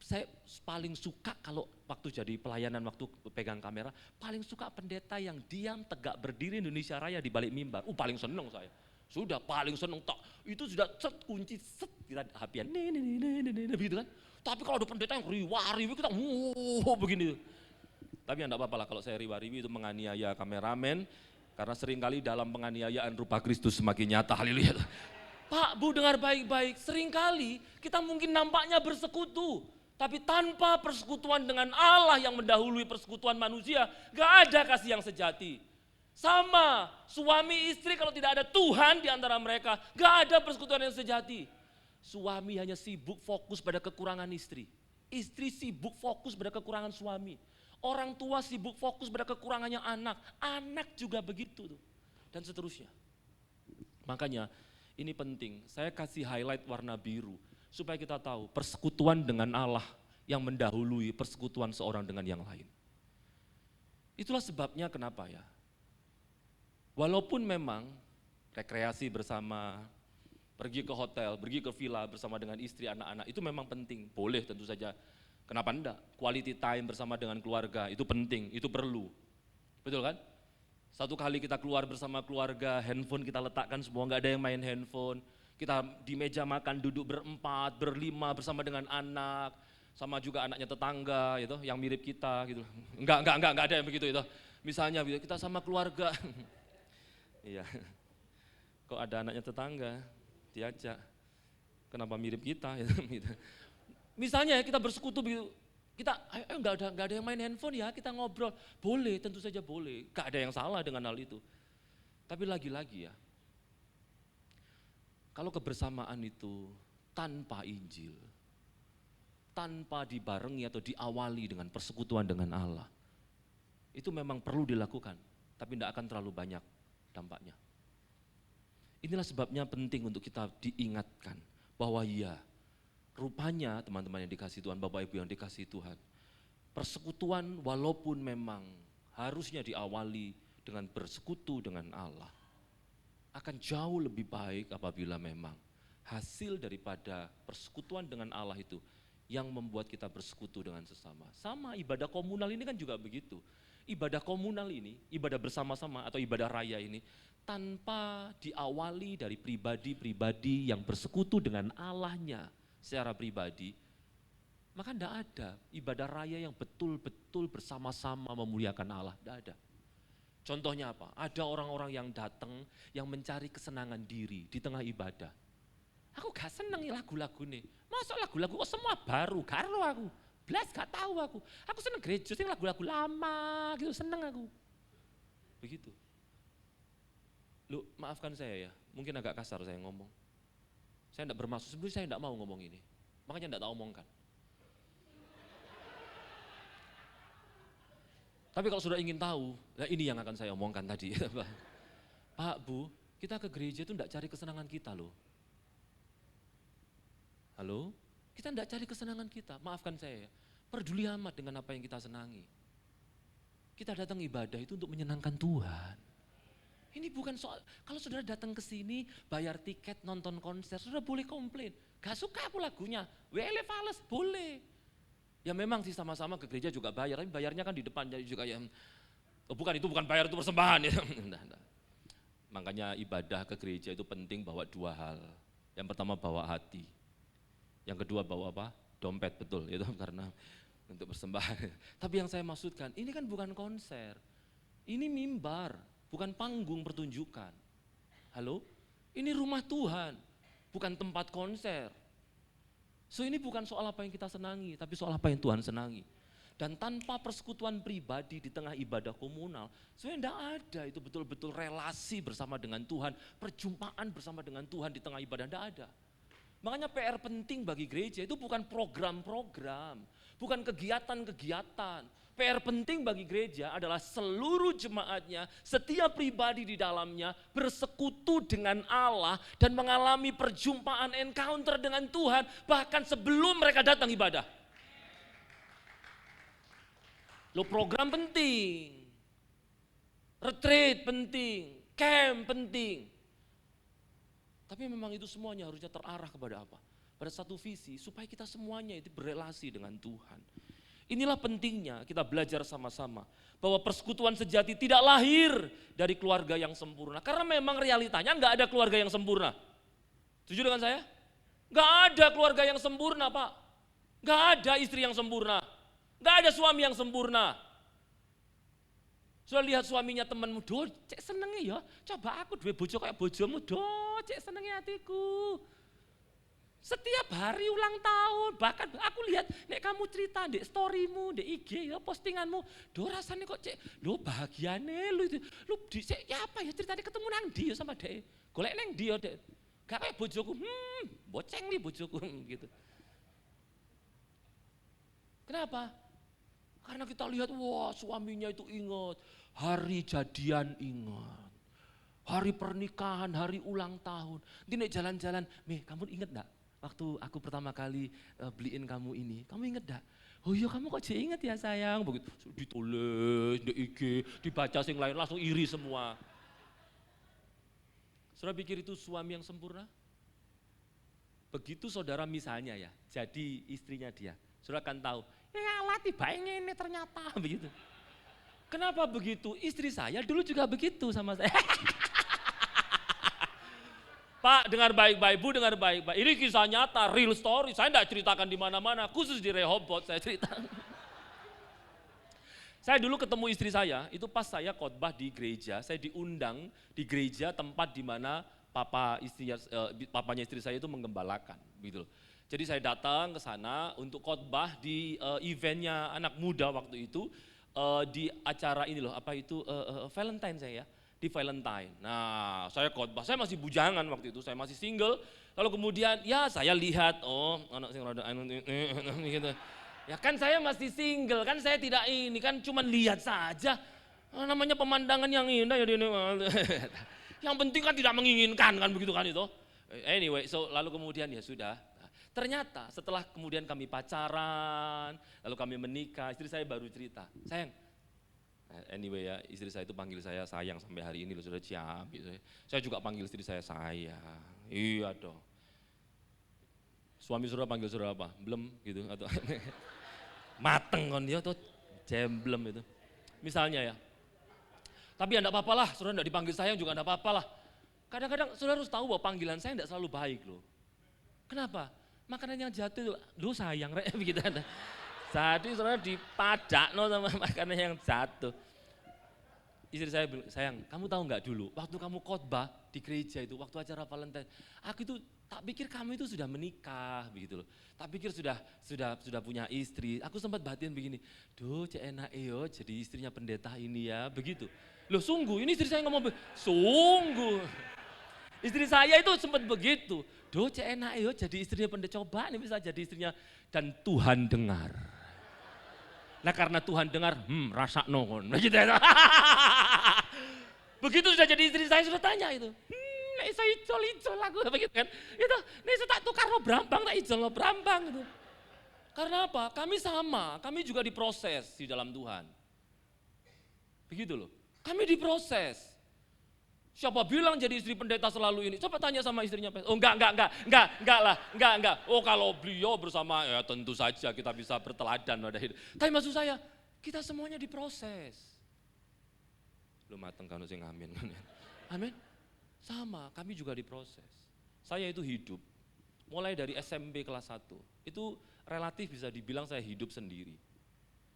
S4: saya paling suka kalau waktu jadi pelayanan, waktu pegang kamera, paling suka pendeta yang diam tegak berdiri Indonesia Raya di balik mimbar. Paling seneng saya. Sudah paling seneng tak. Itu sudah kunci kita hapian. Begitu kan. Tapi kalau ada pendeta yang riwa-riwi kita begini. Tapi enggak apa-apa lah kalau saya riwa-riwi itu menganiaya kameramen karena seringkali dalam penganiayaan rupa Kristus semakin nyata. Haleluya. Pak Bu dengar baik-baik, seringkali kita mungkin nampaknya bersekutu. Tapi tanpa persekutuan dengan Allah yang mendahului persekutuan manusia, gak ada kasih yang sejati. Sama suami istri kalau tidak ada Tuhan di antara mereka, gak ada persekutuan yang sejati. Suami hanya sibuk fokus pada kekurangan istri. Istri sibuk fokus pada kekurangan suami. Orang tua sibuk fokus pada kekurangannya anak. Anak juga begitu tuh. Dan seterusnya. Makanya ini penting, saya kasih highlight warna biru. Supaya kita tahu persekutuan dengan Allah yang mendahului persekutuan seorang dengan yang lain. Itulah sebabnya kenapa ya. Walaupun memang rekreasi bersama, pergi ke hotel, pergi ke villa bersama dengan istri, anak-anak, itu memang penting, boleh tentu saja. Kenapa enggak? Quality time bersama dengan keluarga, itu penting, itu perlu. Betul kan? Satu kali kita keluar bersama keluarga, handphone kita letakkan semua, enggak ada yang main handphone. Kita di meja makan duduk berempat, berlima bersama dengan anak, sama juga anaknya tetangga gitu, yang mirip kita gitu. Enggak ada yang begitu itu. Misalnya kita sama keluarga. Iya. Kok ada anaknya tetangga diajak. Kenapa mirip kita gitu. Misalnya kita bersekutu begitu. Kita enggak ada yang main handphone ya, kita ngobrol. Boleh, tentu saja boleh. Enggak ada yang salah dengan hal itu. Tapi lagi-lagi ya, kalau kebersamaan itu tanpa Injil, tanpa dibarengi atau diawali dengan persekutuan dengan Allah, itu memang perlu dilakukan, tapi tidak akan terlalu banyak dampaknya. Inilah sebabnya penting untuk kita diingatkan bahwa ya, rupanya teman-teman yang dikasihi Tuhan, Bapak Ibu yang dikasihi Tuhan, persekutuan walaupun memang harusnya diawali dengan bersekutu dengan Allah, akan jauh lebih baik apabila memang hasil daripada persekutuan dengan Allah itu yang membuat kita bersekutu dengan sesama. Sama ibadah komunal ini kan juga begitu. Ibadah komunal ini, ibadah bersama-sama atau ibadah raya ini, tanpa diawali dari pribadi-pribadi yang bersekutu dengan Allahnya secara pribadi, maka tidak ada ibadah raya yang betul-betul bersama-sama memuliakan Allah, tidak ada. Contohnya apa? Ada orang-orang yang datang yang mencari kesenangan diri di tengah ibadah. Aku gak seneng lagu-lagu nih. Masa lagu-lagu kok semua baru, karo aku. Belas gak tahu aku. Aku seneng gereja sing lagu-lagu lama gitu, seneng aku. Begitu. Lu maafkan saya ya, mungkin agak kasar saya ngomong. Saya tidak bermaksud, sebenarnya saya tidak mau ngomong ini. Makanya tidak tak omongkan. Tapi kalau sudah ingin tahu, nah ini yang akan saya omongkan tadi. Pak, Bu, kita ke gereja itu tidak cari kesenangan kita loh. Halo? Kita tidak cari kesenangan kita, maafkan saya ya. Peduli amat dengan apa yang kita senangi. Kita datang ibadah itu untuk menyenangkan Tuhan. Ini bukan soal, kalau saudara datang ke sini, bayar tiket, nonton konser, saudara boleh komplain. Gak suka aku lagunya, wele fales, boleh. Ya memang sih sama-sama ke gereja juga bayar, tapi bayarnya kan di depan jadi juga yang bukan itu bukan bayar, itu persembahan ya. Makanya ibadah ke gereja itu penting bawa dua hal. Yang pertama bawa hati. Yang kedua bawa apa? Dompet, betul itu karena untuk persembahan. Tapi yang saya maksudkan, ini kan bukan konser. Ini mimbar, bukan panggung pertunjukan. Halo? Ini rumah Tuhan, bukan tempat konser. So ini bukan soal apa yang kita senangi, tapi soal apa yang Tuhan senangi. Dan tanpa persekutuan pribadi di tengah ibadah komunal, sebenarnya tidak ada itu betul-betul relasi bersama dengan Tuhan, perjumpaan bersama dengan Tuhan di tengah ibadah, tidak ada. Makanya PR penting bagi gereja itu bukan program-program, bukan kegiatan-kegiatan. PR penting bagi gereja adalah seluruh jemaatnya, setiap pribadi di dalamnya bersekutu dengan Allah dan mengalami perjumpaan encounter dengan Tuhan bahkan sebelum mereka datang ibadah. Lo program penting, retreat penting, camp penting. Tapi memang itu semuanya harusnya terarah kepada apa? Pada satu visi supaya kita semuanya itu berelasi dengan Tuhan. Inilah pentingnya kita belajar sama-sama bahwa persekutuan sejati tidak lahir dari keluarga yang sempurna. Karena memang realitanya enggak ada keluarga yang sempurna. Setuju dengan saya? Enggak ada keluarga yang sempurna, Pak. Enggak ada istri yang sempurna. Enggak ada suami yang sempurna. Sudah lihat suaminya temanmu, do, cek senengnya ya. Coba aku duwe bojo kayak bojomu, do, cek senengnya hatiku. Setiap hari ulang tahun, bahkan aku lihat nek kamu cerita di storymu, di IG, ya, postinganmu, do rasanya kok cek, do bahagiane lu itu, lu cek ya apa ya ceritanya ketemu nang dia sama dek, golek nang dia dek, gak kayak bojoku, boceng nih bojoku gitu. Kenapa? Karena kita lihat, wah suaminya itu ingat, hari jadian ingat, hari pernikahan, hari ulang tahun. Nanti nek jalan-jalan, Meh kamu ingat enggak waktu aku pertama kali beliin kamu ini, kamu ingat enggak? Oh iya kamu kok ingat ya sayang, begitu ditulis di IG, dibaca sing lain langsung iri semua. Saudara pikir itu suami yang sempurna? Begitu saudara misalnya ya, jadi istrinya dia, saudara akan tahu, ya Allah tiba ini ternyata begitu. Kenapa begitu? Istri saya dulu juga begitu sama saya. Pak, dengar baik-baik, Bu dengar baik-baik. Ini kisah nyata, real story. Saya tidak ceritakan di mana-mana, khusus di Rehoboth saya cerita. Saya dulu ketemu istri saya, itu pas saya khotbah di gereja, saya diundang di gereja tempat di mana papanya istri saya itu menggembalakan, gitu loh. Jadi saya datang ke sana untuk khotbah di eventnya anak muda waktu itu, di acara ini loh, Valentine saya ya. Di Valentine. Nah, saya khotbah, saya masih bujangan waktu itu, saya masih single. Lalu kemudian ya saya lihat, oh anak sing rada gitu. Ya kan saya masih single, kan saya tidak ini, kan cuma lihat saja. Namanya pemandangan yang indah ya ini. Yang penting kan tidak menginginkan kan begitu kan itu. Anyway, so lalu kemudian ya sudah. Ternyata setelah kemudian kami pacaran, lalu kami menikah, istri saya baru cerita, sayang, anyway ya, istri saya itu panggil saya sayang sampai hari ini loh, sudah siap gitu. Saya juga panggil istri saya sayang. Iya dong. Suami saudara panggil saudara apa? Belum gitu atau mateng kan dia tuh jemblem itu. Misalnya ya. Tapi ya enggak apa-apa lah, saudara enggak dipanggil sayang juga enggak apa-apa lah. Kadang-kadang saudara harus tahu bahwa panggilan saya enggak selalu baik loh. Kenapa? Makanan yang jatuh, lu sayang rek begitu kan. Jadi saudara dipajak sama makanan yang jatuh. Istri saya bilang, sayang kamu tahu nggak dulu waktu kamu khotbah di gereja itu, waktu acara Valentine, aku itu tak pikir kamu itu sudah menikah begitu loh. Tak pikir sudah punya istri. Aku sempat batin begini, duh cek enak yo jadi istrinya pendeta ini ya begitu. Loh sungguh, ini istri saya ngomong sungguh. Istri saya itu sempat begitu, duh cek enak yo jadi istrinya pendeta, coba nih bisa jadi istrinya, dan Tuhan dengar. Nah karena Tuhan dengar, rasa nongon, begitu ya. Begitu sudah jadi istri saya sudah tanya itu, iso icol aku begitu kan, itu, iso tak tukar lo brambang, tak icol lo brambang gitu. Karena apa? Kami sama, kami juga diproses di dalam Tuhan. Begitu loh, kami diproses. Siapa bilang jadi istri pendeta selalu ini? Coba tanya sama istrinya. Oh enggak lah. Oh kalau beliau bersama ya tentu saja kita bisa berteladan pada hidup. Tapi maksud saya, kita semuanya diproses. Lu mateng kan sing amin. Amin. Sama, kami juga diproses. Saya itu hidup mulai dari SMP kelas 1. Itu relatif bisa dibilang saya hidup sendiri.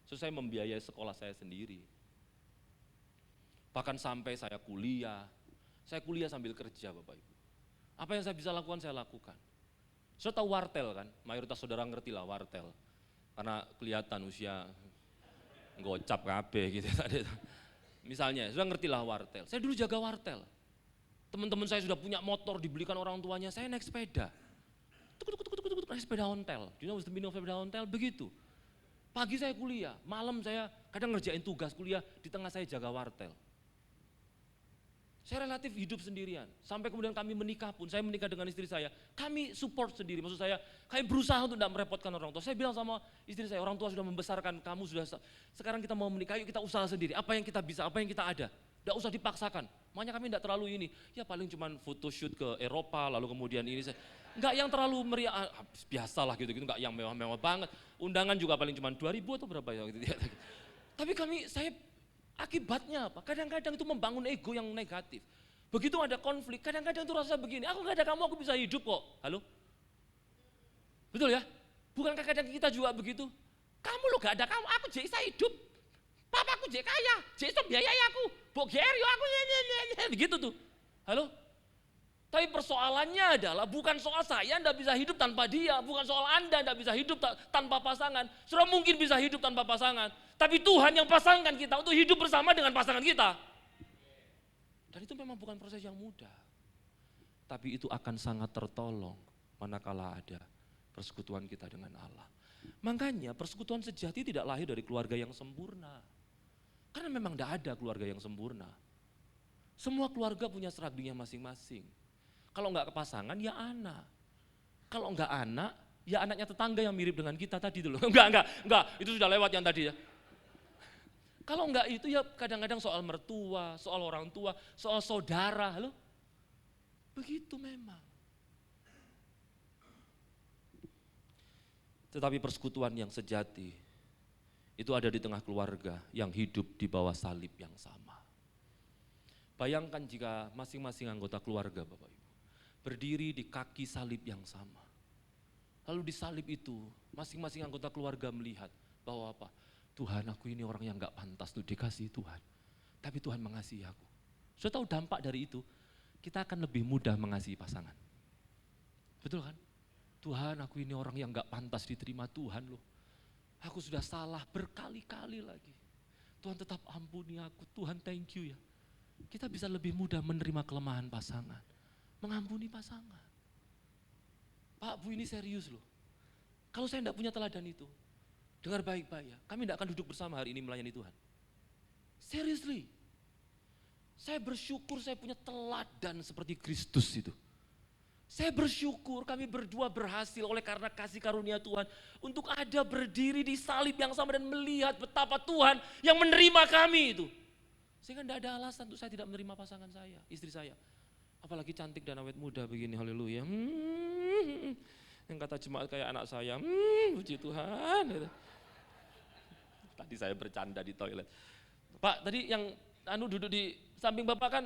S4: So, saya membiayai sekolah saya sendiri. Bahkan sampai saya kuliah sambil kerja Bapak Ibu. Apa yang saya bisa lakukan, saya lakukan. Saya tahu wartel kan, mayoritas saudara ngerti lah wartel. Karena kelihatan usia ngocap kabeh gitu tadi. Misalnya, sudah ngerti lah wartel. Saya dulu jaga wartel. Teman-teman saya sudah punya motor, dibelikan orang tuanya, saya naik sepeda. Naik sepeda ontel. You know what's the meaning of sepeda ontel? Begitu. Pagi saya kuliah, malam saya kadang ngerjain tugas kuliah, di tengah saya jaga wartel. Saya relatif hidup sendirian, sampai kemudian kami menikah pun, saya menikah dengan istri saya, kami support sendiri, maksud saya kami berusaha untuk tidak merepotkan orang tua. Saya bilang sama istri saya, orang tua sudah membesarkan kamu, sekarang kita mau menikah, yuk kita usaha sendiri, apa yang kita bisa, apa yang kita ada, tidak usah dipaksakan. Makanya kami tidak terlalu ini, ya paling cuma photoshoot ke Eropa, lalu kemudian ini, enggak yang terlalu meriah, biasalah gitu-gitu, enggak yang mewah-mewah banget, undangan juga paling cuma 2.000 atau berapa ya gitu. Tapi saya akibatnya apa? Kadang-kadang itu membangun ego yang negatif. Begitu ada konflik, kadang-kadang itu rasa begini, aku gak ada kamu, aku bisa hidup kok. Halo? Betul ya? Bukankah kadang kita juga begitu? Kamu lo gak ada kamu, aku bisa hidup. Papaku jadi kaya, jadi biayai aku. Bok Geri, aku begitu tuh. Halo? Tapi persoalannya adalah bukan soal saya enggak bisa hidup tanpa dia, bukan soal Anda enggak bisa hidup tanpa pasangan. Sudah mungkin bisa hidup tanpa pasangan, tapi Tuhan yang pasangkan kita untuk hidup bersama dengan pasangan kita. Dan itu memang bukan proses yang mudah. Tapi itu akan sangat tertolong manakala ada persekutuan kita dengan Allah. Makanya persekutuan sejati tidak lahir dari keluarga yang sempurna. Karena memang tidak ada keluarga yang sempurna. Semua keluarga punya strugglingnya masing-masing. Kalau enggak pasangan ya anak. Kalau enggak anak, ya anaknya tetangga yang mirip dengan kita tadi dulu. Enggak, itu sudah lewat yang tadi ya. Kalau enggak itu ya kadang-kadang soal mertua, soal orang tua, soal saudara. Halo? Begitu memang. Tetapi persekutuan yang sejati itu ada di tengah keluarga yang hidup di bawah salib yang sama. Bayangkan jika masing-masing anggota keluarga Bapak Ibu berdiri di kaki salib yang sama. Lalu di salib itu masing-masing anggota keluarga melihat bahwa apa? Tuhan, aku ini orang yang gak pantas tuh dikasihi Tuhan. Tapi Tuhan mengasihi aku. Sudah tahu dampak dari itu? Kita akan lebih mudah mengasihi pasangan. Betul kan? Tuhan, aku ini orang yang gak pantas diterima Tuhan loh. Aku sudah salah berkali-kali lagi. Tuhan tetap ampuni aku. Tuhan thank you ya. Kita bisa lebih mudah menerima kelemahan pasangan. Mengampuni pasangan. Pak, Bu, ini serius loh. Kalau saya tidak punya teladan itu, dengar baik-baik ya, kami tidak akan duduk bersama hari ini melayani Tuhan. Seriously. Saya bersyukur saya punya teladan seperti Kristus itu. Saya bersyukur kami berdua berhasil oleh karena kasih karunia Tuhan untuk ada berdiri di salib yang sama dan melihat betapa Tuhan yang menerima kami itu. Sehingga tidak ada alasan untuk saya tidak menerima pasangan saya, istri saya. Apalagi cantik dan awet muda begini, haleluya. Yang kata jemaat kayak anak saya, puji Tuhan. Gitu. Tadi saya bercanda di toilet. Pak, tadi yang duduk di samping Bapak kan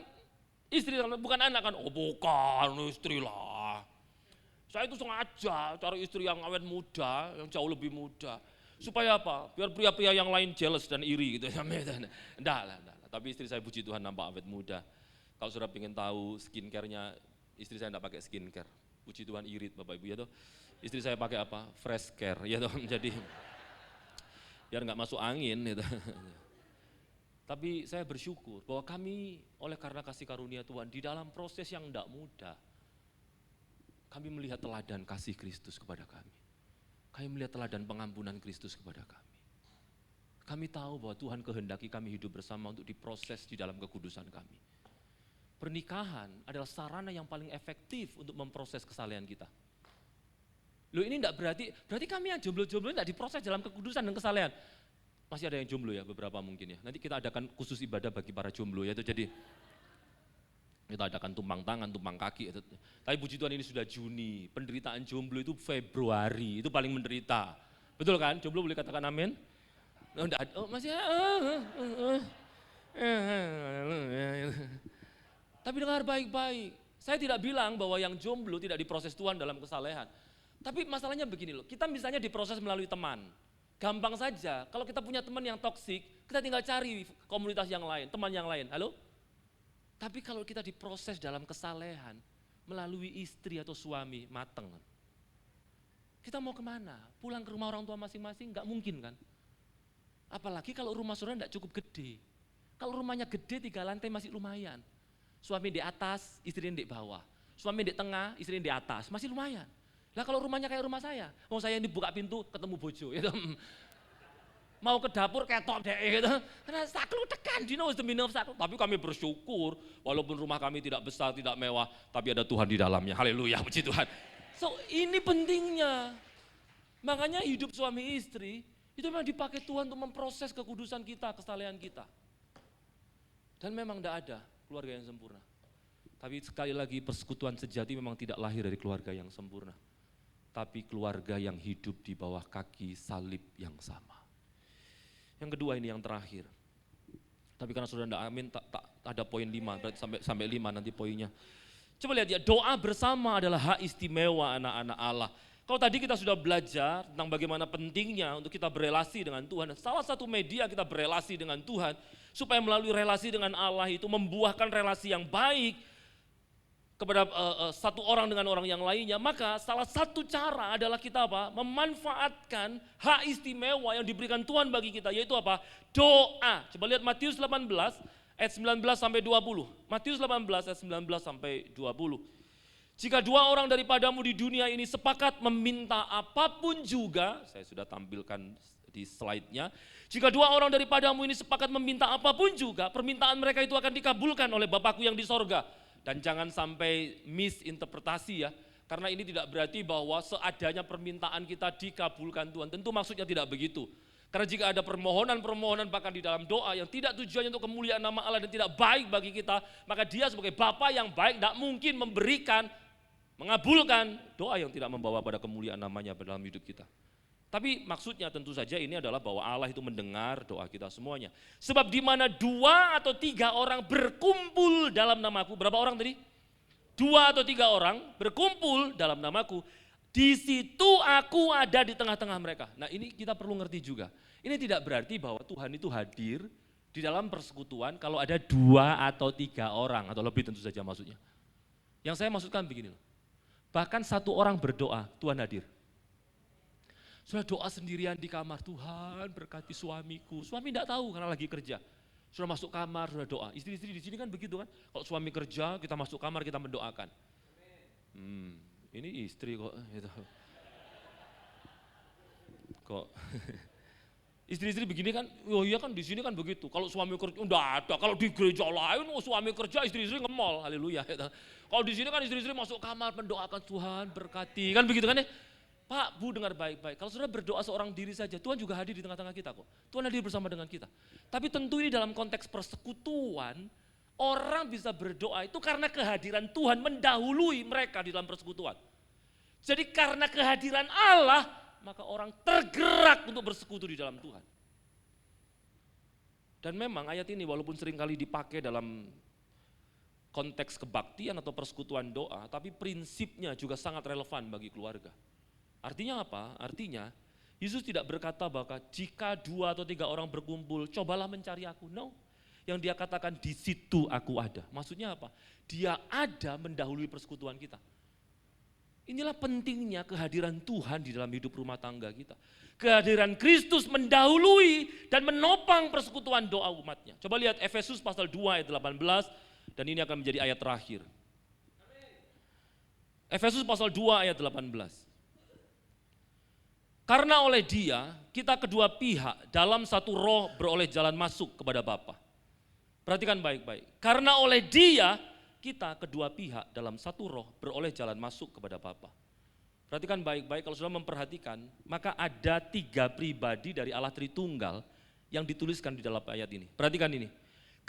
S4: istri, bukan anak kan? Oh bukan, istri lah. Saya itu sengaja cari istri yang awet muda, yang jauh lebih muda. Supaya apa? Biar pria-pria yang lain jealous dan iri gitu. Enggak lah. Tapi istri saya puji Tuhan nampak awet muda. Kalau sudah pengen tahu skincare-nya, istri saya enggak pakai skincare. Puji Tuhan irit Bapak Ibu ya toh. Istri saya pakai apa? Fresh care ya toh. Jadi biar enggak masuk angin gitu. Tapi saya bersyukur bahwa kami oleh karena kasih karunia Tuhan di dalam proses yang tidak mudah, kami melihat teladan kasih Kristus kepada kami. Kami melihat teladan pengampunan Kristus kepada kami. Kami tahu bahwa Tuhan kehendaki kami hidup bersama untuk diproses di dalam kekudusan kami. Pernikahan adalah sarana yang paling efektif untuk memproses kesalehan kita. Loh ini enggak berarti kami yang jomblo-jomblo enggak diproses dalam kekudusan dan kesalehan. Masih ada yang jomblo ya, beberapa mungkin ya. Nanti kita adakan khusus ibadah bagi para jomblo ya. Itu jadi kita adakan tumpang tangan, tumpang kaki. Tapi puji Tuhan ini sudah Juni, penderitaan jomblo itu Februari, itu paling menderita. Betul kan? Jomblo boleh katakan amin? Masih Tapi dengar baik-baik, saya tidak bilang bahwa yang jomblo tidak diproses Tuhan dalam kesalehan. Tapi masalahnya begini loh, kita misalnya diproses melalui teman. Gampang saja, kalau kita punya teman yang toksik, kita tinggal cari komunitas yang lain, teman yang lain, halo? Tapi kalau kita diproses dalam kesalehan, melalui istri atau suami, mateng. Kita mau kemana? Pulang ke rumah orang tua masing-masing? Enggak mungkin kan? Apalagi kalau rumah saudara enggak cukup gede. Kalau rumahnya gede 3 lantai masih lumayan. Suami di atas, istri di bawah. Suami di tengah, istri di atas, masih lumayan. Lah kalau rumahnya kayak rumah saya, mau saya ini buka pintu ketemu bojo gitu. Mau ke dapur ketok deh gitu. Karena saklu tekan dino wis demi saklu. Tapi kami bersyukur walaupun rumah kami tidak besar, tidak mewah, tapi ada Tuhan di dalamnya. Haleluya, puji Tuhan. So ini pentingnya. Makanya hidup suami istri itu memang dipakai Tuhan untuk memproses kekudusan kita, kesalehan kita. Dan memang tidak ada keluarga yang sempurna. Tapi sekali lagi persekutuan sejati memang tidak lahir dari keluarga yang sempurna. Tapi keluarga yang hidup di bawah kaki salib yang sama. Yang kedua ini yang terakhir. Tapi karena sudah tidak amin, tak ada poin 5, berarti sampai 5 nanti poinnya. Coba lihat ya, doa bersama adalah hak istimewa anak-anak Allah. Kalau tadi kita sudah belajar tentang bagaimana pentingnya untuk kita berelasi dengan Tuhan. Salah satu media kita berelasi dengan Tuhan, supaya melalui relasi dengan Allah itu membuahkan relasi yang baik, kepada satu orang dengan orang yang lainnya, maka salah satu cara adalah kita apa? Memanfaatkan hak istimewa yang diberikan Tuhan bagi kita, yaitu apa? Doa. Coba lihat Matius 18 ayat 19 sampai 20. Matius 18 ayat 19 sampai 20. Jika dua orang daripadamu di dunia ini sepakat meminta apapun juga, saya sudah tampilkan di slide-nya. Jika dua orang daripadamu ini sepakat meminta apapun juga, permintaan mereka itu akan dikabulkan oleh Bapakku yang di sorga. Dan jangan sampai misinterpretasi ya, karena ini tidak berarti bahwa seadanya permintaan kita dikabulkan Tuhan. Tentu maksudnya tidak begitu. Karena jika ada permohonan-permohonan bahkan di dalam doa yang tidak tujuannya untuk kemuliaan nama Allah dan tidak baik bagi kita, maka Dia sebagai Bapa yang baik tidak mungkin mengabulkan doa yang tidak membawa pada kemuliaan namanya dalam hidup kita. Tapi maksudnya tentu saja ini adalah bahwa Allah itu mendengar doa kita semuanya. Sebab di mana 2 atau 3 orang berkumpul dalam namaku, berapa orang tadi? 2 atau 3 orang berkumpul dalam namaku, di situ aku ada di tengah-tengah mereka. Nah ini kita perlu ngerti juga. Ini tidak berarti bahwa Tuhan itu hadir di dalam persekutuan kalau ada 2 atau 3 orang atau lebih tentu saja maksudnya. Yang saya maksudkan begini loh. Bahkan 1 orang berdoa, Tuhan hadir. Sudah doa sendirian di kamar, Tuhan berkati suamiku. Suami tidak tahu karena lagi kerja. Sudah masuk kamar, sudah doa. Istri-istri di sini kan begitu kan. Kalau suami kerja, kita masuk kamar, kita mendoakan. Ini istri kok. Gitu. Kok istri-istri begini kan, oh iya kan di sini kan begitu. Kalau suami kerja, enggak ada. Kalau di gereja lain, suami kerja, istri-istri ngemol, haleluya. Kalau di sini kan istri-istri masuk kamar mendoakan Tuhan berkati, kan begitu kan ya. Pak, Bu dengar baik-baik, kalau saudara berdoa seorang diri saja, Tuhan juga hadir di tengah-tengah kita kok. Tuhan hadir bersama dengan kita. Tapi tentu ini dalam konteks persekutuan, orang bisa berdoa itu karena kehadiran Tuhan mendahului mereka di dalam persekutuan. Jadi karena kehadiran Allah, maka orang tergerak untuk bersekutu di dalam Tuhan. Dan memang ayat ini walaupun seringkali dipakai dalam konteks kebaktian atau persekutuan doa, tapi prinsipnya juga sangat relevan bagi keluarga. Artinya apa? Artinya Yesus tidak berkata bahwa jika 2 atau 3 orang berkumpul, cobalah mencari aku. No, yang Dia katakan di situ aku ada. Maksudnya apa? Dia ada mendahului persekutuan kita. Inilah pentingnya kehadiran Tuhan di dalam hidup rumah tangga kita. Kehadiran Kristus mendahului dan menopang persekutuan doa umatnya. Coba lihat Efesus pasal 2 ayat 18 dan ini akan menjadi ayat terakhir. Efesus pasal 2 ayat 18. Karena oleh Dia, kita kedua pihak dalam satu roh beroleh jalan masuk kepada Bapa. Perhatikan baik-baik. Karena oleh Dia, kita kedua pihak dalam satu roh beroleh jalan masuk kepada Bapa. Perhatikan baik-baik, kalau sudah memperhatikan, maka ada 3 pribadi dari Allah Tritunggal yang dituliskan di dalam ayat ini. Perhatikan ini.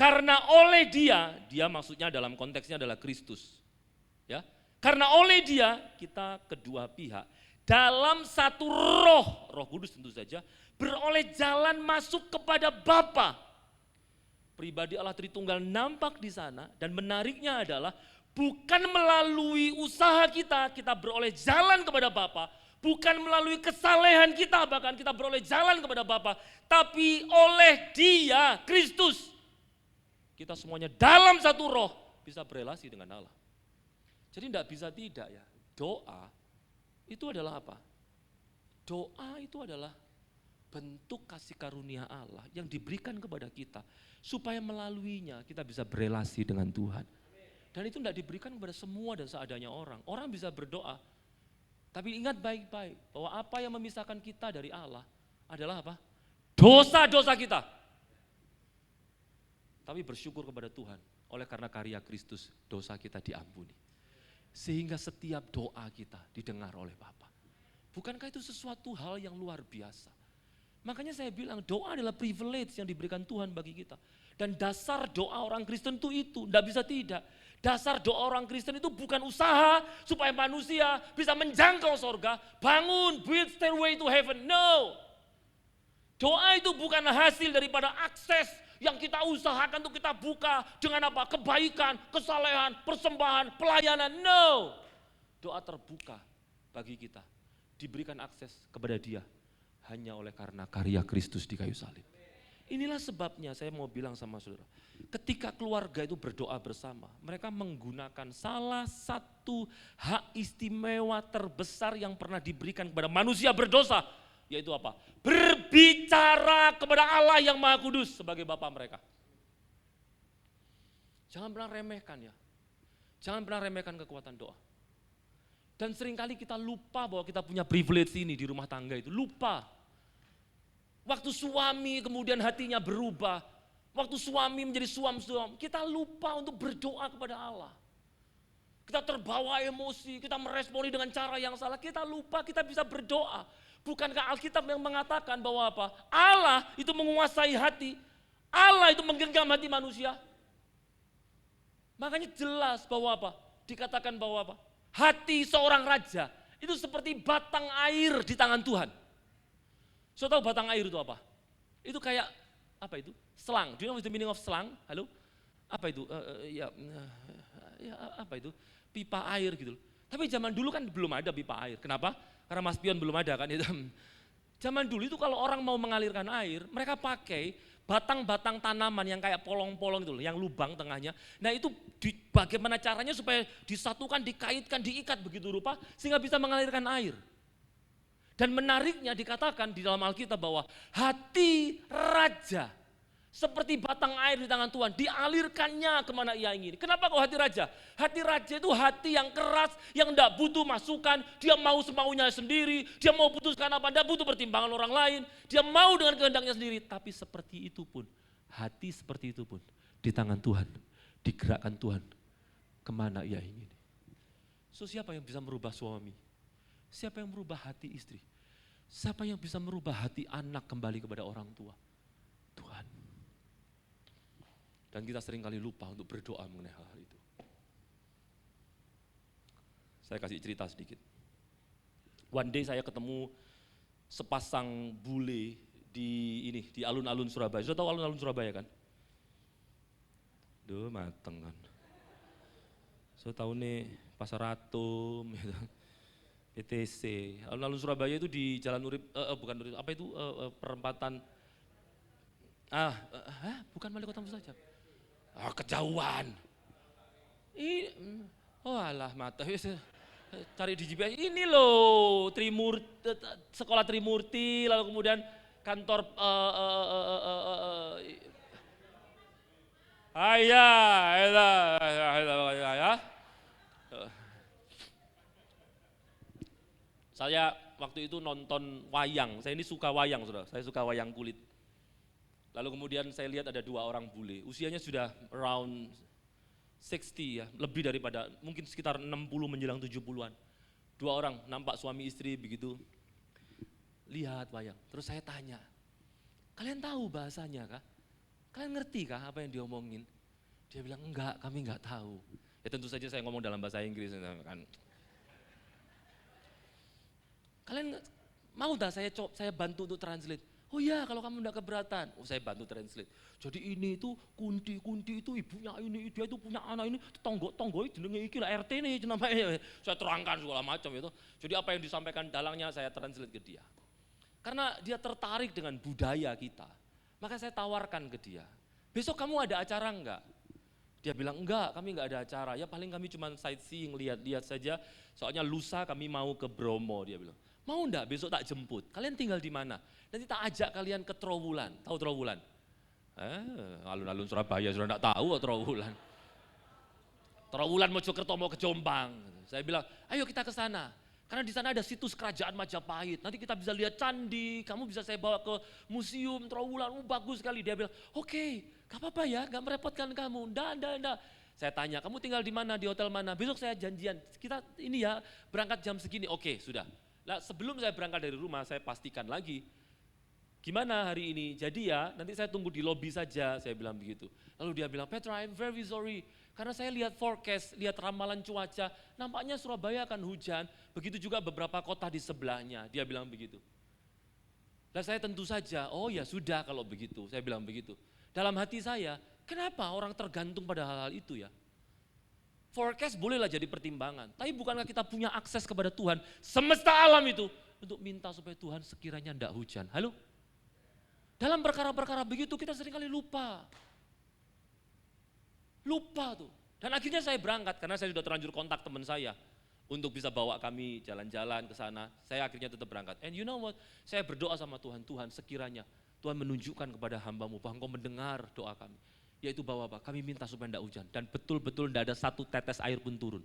S4: Karena oleh Dia, Dia maksudnya dalam konteksnya adalah Kristus. Ya. Karena oleh Dia, kita kedua pihak dalam satu roh, Roh Kudus tentu saja, beroleh jalan masuk kepada Bapa. Pribadi Allah Tritunggal nampak di sana dan menariknya adalah bukan melalui usaha kita beroleh jalan kepada Bapa, bukan melalui kesalehan kita bahkan kita beroleh jalan kepada Bapa, tapi oleh Dia, Kristus. Kita semuanya dalam satu roh bisa berelasi dengan Allah. Jadi tidak bisa tidak ya, doa itu adalah apa? Doa itu adalah bentuk kasih karunia Allah yang diberikan kepada kita supaya melaluinya kita bisa berelasi dengan Tuhan. Dan itu tidak diberikan kepada semua dan seadanya orang. Orang bisa berdoa, tapi ingat baik-baik bahwa apa yang memisahkan kita dari Allah adalah apa? Dosa-dosa kita. Tapi bersyukur kepada Tuhan, oleh karena karya Kristus dosa kita diampuni. Sehingga setiap doa kita didengar oleh Bapa. Bukankah itu sesuatu hal yang luar biasa? Makanya saya bilang doa adalah privilege yang diberikan Tuhan bagi kita. Dan dasar doa orang Kristen itu tidak bisa tidak. Dasar doa orang Kristen itu bukan usaha supaya manusia bisa menjangkau sorga, bangun, build stairway to heaven. No. Doa itu bukan hasil daripada akses yang kita usahakan untuk kita buka dengan apa? Kebaikan, kesalehan, persembahan, pelayanan. No. Doa terbuka bagi kita. Diberikan akses kepada Dia hanya oleh karena karya Kristus di kayu salib. Inilah sebabnya saya mau bilang sama saudara. Ketika keluarga itu berdoa bersama, mereka menggunakan salah satu hak istimewa terbesar yang pernah diberikan kepada manusia berdosa. Yaitu apa? Berbicara kepada Allah yang Maha Kudus sebagai Bapa mereka. Jangan pernah remehkan ya. Jangan pernah remehkan kekuatan doa. Dan seringkali kita lupa bahwa kita punya privilege ini di rumah tangga itu, lupa. Waktu suami kemudian hatinya berubah, waktu suami menjadi suam-suam, kita lupa untuk berdoa kepada Allah. Kita terbawa emosi, kita meresponi dengan cara yang salah, kita lupa kita bisa berdoa. Bukankah Alkitab yang mengatakan bahwa apa? Allah itu menguasai hati, Allah itu menggenggam hati manusia. Makanya jelas bahwa apa? Dikatakan bahwa apa? Hati seorang raja itu seperti batang air di tangan Tuhan. So tahu batang air itu apa? Itu kayak apa itu? Selang. Do you know the meaning of selang? Halo? Apa itu? Apa itu? Pipa air gitu. Tapi zaman dulu kan belum ada pipa air. Kenapa? Karena Mas Pion belum ada kan itu. Zaman dulu itu kalau orang mau mengalirkan air, mereka pakai batang-batang tanaman yang kayak polong-polong itu loh, yang lubang tengahnya. Nah itu bagaimana caranya supaya disatukan, dikaitkan, diikat begitu rupa sehingga bisa mengalirkan air. Dan menariknya dikatakan di dalam Alkitab bahwa hati raja seperti batang air di tangan Tuhan, dialirkannya kemana ia ingin. Kenapa kok hati raja? Hati raja itu hati yang keras, yang tidak butuh masukan, dia mau semaunya sendiri, dia mau putuskan apa, tidak butuh pertimbangan orang lain, dia mau dengan kehendaknya sendiri. Tapi seperti itu pun, hati seperti itu pun di tangan Tuhan, digerakkan Tuhan kemana ia ingin. So siapa yang bisa merubah suami? Siapa yang merubah hati istri? Siapa yang bisa merubah hati anak kembali kepada orang tua? Tuhan. Dan kita seringkali lupa untuk berdoa mengenai hal itu. Saya kasih cerita sedikit. One day saya ketemu sepasang bule di alun-alun Surabaya. Sudah tahu alun-alun Surabaya kan? Duh mateng kan. So tahu nih Pasar Atom, gitu. PTC. Alun-alun Surabaya itu di Jalan Urip, bukan Urip, apa itu perempatan, bukan Wali Kota Mustajab. Kejauhan. Oh alah mata, cari di GPS, ini loh sekolah Trimurti, lalu kemudian kantor Saya waktu itu nonton wayang, saya ini suka wayang saudara, saya suka wayang kulit. Lalu kemudian saya lihat ada dua orang bule, usianya sudah around 60 ya, lebih daripada mungkin sekitar 60 menjelang 70-an. Dua orang nampak suami istri begitu, lihat wayang. Terus saya tanya, kalian tahu bahasanya kah? Kalian ngerti kah apa yang diomongin? Dia bilang enggak, kami enggak tahu. Ya tentu saja saya ngomong dalam bahasa Inggris kan. Kalian mau tak saya bantu untuk translate? Oh iya kalau kamu enggak keberatan, saya bantu translate. Jadi ini itu kunti itu ibunya ini, dia itu punya anak ini, tonggo jenenge iki lah RT nih namanya. Saya terangkan segala macam itu. Jadi apa yang disampaikan dalangnya saya translate ke dia. Karena dia tertarik dengan budaya kita, maka saya tawarkan ke dia. Besok kamu ada acara enggak? Dia bilang enggak, kami enggak ada acara. Ya paling kami cuma sightseeing, lihat-lihat saja. Soalnya lusa kami mau ke Bromo, dia bilang. Mau enggak besok tak jemput? Kalian tinggal di mana? Nanti tak ajak kalian ke Trowulan. Tahu Trowulan? Alun-alun Surabaya sudah enggak tahu Trowulan. Trowulan Mojokerto mau ke Jombang. Saya bilang, ayo kita ke sana. Karena di sana ada situs kerajaan Majapahit. Nanti kita bisa lihat candi, kamu bisa saya bawa ke museum Trowulan, bagus sekali. Dia bilang, oke, gak apa-apa ya, gak merepotkan kamu. Enggak. Saya tanya, kamu tinggal di mana, di hotel mana? Besok saya janjian, kita ini ya berangkat jam segini. Oke, sudah. Nah, sebelum saya berangkat dari rumah, saya pastikan lagi, gimana hari ini? Jadi ya, nanti saya tunggu di lobi saja, saya bilang begitu. Lalu dia bilang, Petra, I'm very sorry. Karena saya lihat forecast, lihat ramalan cuaca, nampaknya Surabaya akan hujan. Begitu juga beberapa kota di sebelahnya, dia bilang begitu. Dan saya tentu saja, oh ya sudah kalau begitu, saya bilang begitu. Dalam hati saya, kenapa orang tergantung pada hal-hal itu ya? Forecast bolehlah jadi pertimbangan, tapi bukankah kita punya akses kepada Tuhan, semesta alam itu, untuk minta supaya Tuhan sekiranya tidak hujan. Halo? Dalam perkara-perkara begitu kita seringkali lupa. Lupa tuh. Dan akhirnya saya berangkat karena saya sudah terlanjur kontak teman saya untuk bisa bawa kami jalan-jalan ke sana. Saya akhirnya tetap berangkat. And you know what? Saya berdoa sama Tuhan, Tuhan sekiranya Tuhan menunjukkan kepada hamba-Mu bahwa Engkau mendengar doa kami. Yaitu bahwa apa? Kami minta supaya tidak hujan dan betul-betul tidak ada satu tetes air pun turun.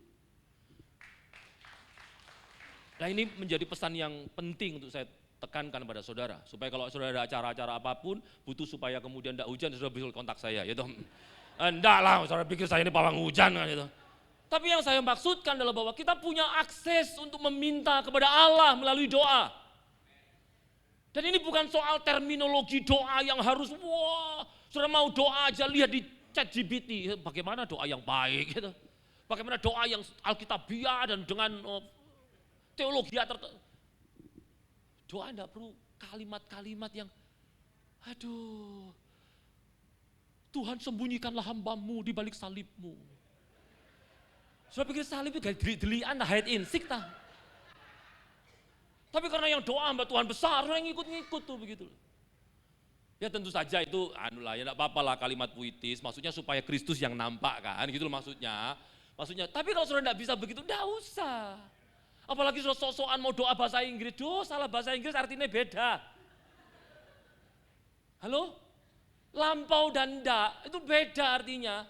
S4: Nah ini menjadi pesan yang penting untuk saya tekankan pada saudara, supaya kalau saudara ada acara-acara apapun, butuh supaya kemudian tidak hujan, saudara bisa kontak saya, gitu. Enggak lah, saudara pikir saya ini pawang hujan kan gitu. Tapi yang saya maksudkan adalah bahwa kita punya akses untuk meminta kepada Allah melalui doa. Dan ini bukan soal terminologi doa yang harus, wah, saudara mau doa aja lihat di ChatGPT, bagaimana doa yang baik gitu. Bagaimana doa yang alkitabiah dan dengan teologi tertentu. Doa tidak perlu kalimat-kalimat yang, aduh, Tuhan sembunyikanlah hambamu di balik salibmu. Saya pikir salib itu gak deli-delian, hide in sick tah. Tapi karena yang doa hamba Tuhan besar, orang ngikut-ngikut tuh begitu. Ya tentu saja itu ya enggak apa-apa lah kalimat puitis, maksudnya supaya Kristus yang nampak kan, gitu loh maksudnya. Tapi kalau saudara enggak bisa begitu, enggak usah. Apalagi saudara sok-sokan mau doa bahasa Inggris, salah bahasa Inggris artinya beda. Halo? Lampau dan enggak, itu beda artinya.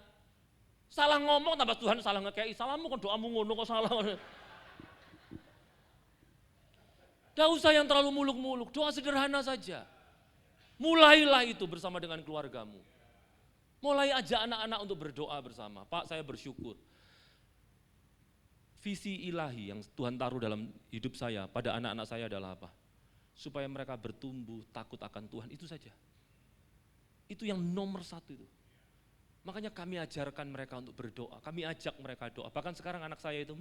S4: Salah ngomong tambah Tuhan salah ngekei, salahmu kok doamu ngono kok salah. Enggak usah yang terlalu muluk-muluk, doa sederhana saja. Mulailah itu bersama dengan keluargamu. Mulai ajak anak-anak untuk berdoa bersama. Pak, saya bersyukur. Visi ilahi yang Tuhan taruh dalam hidup saya pada anak-anak saya adalah apa? Supaya mereka bertumbuh takut akan Tuhan, itu saja. Itu yang nomor satu itu. Makanya kami ajarkan mereka untuk berdoa, kami ajak mereka doa. Bahkan sekarang anak saya itu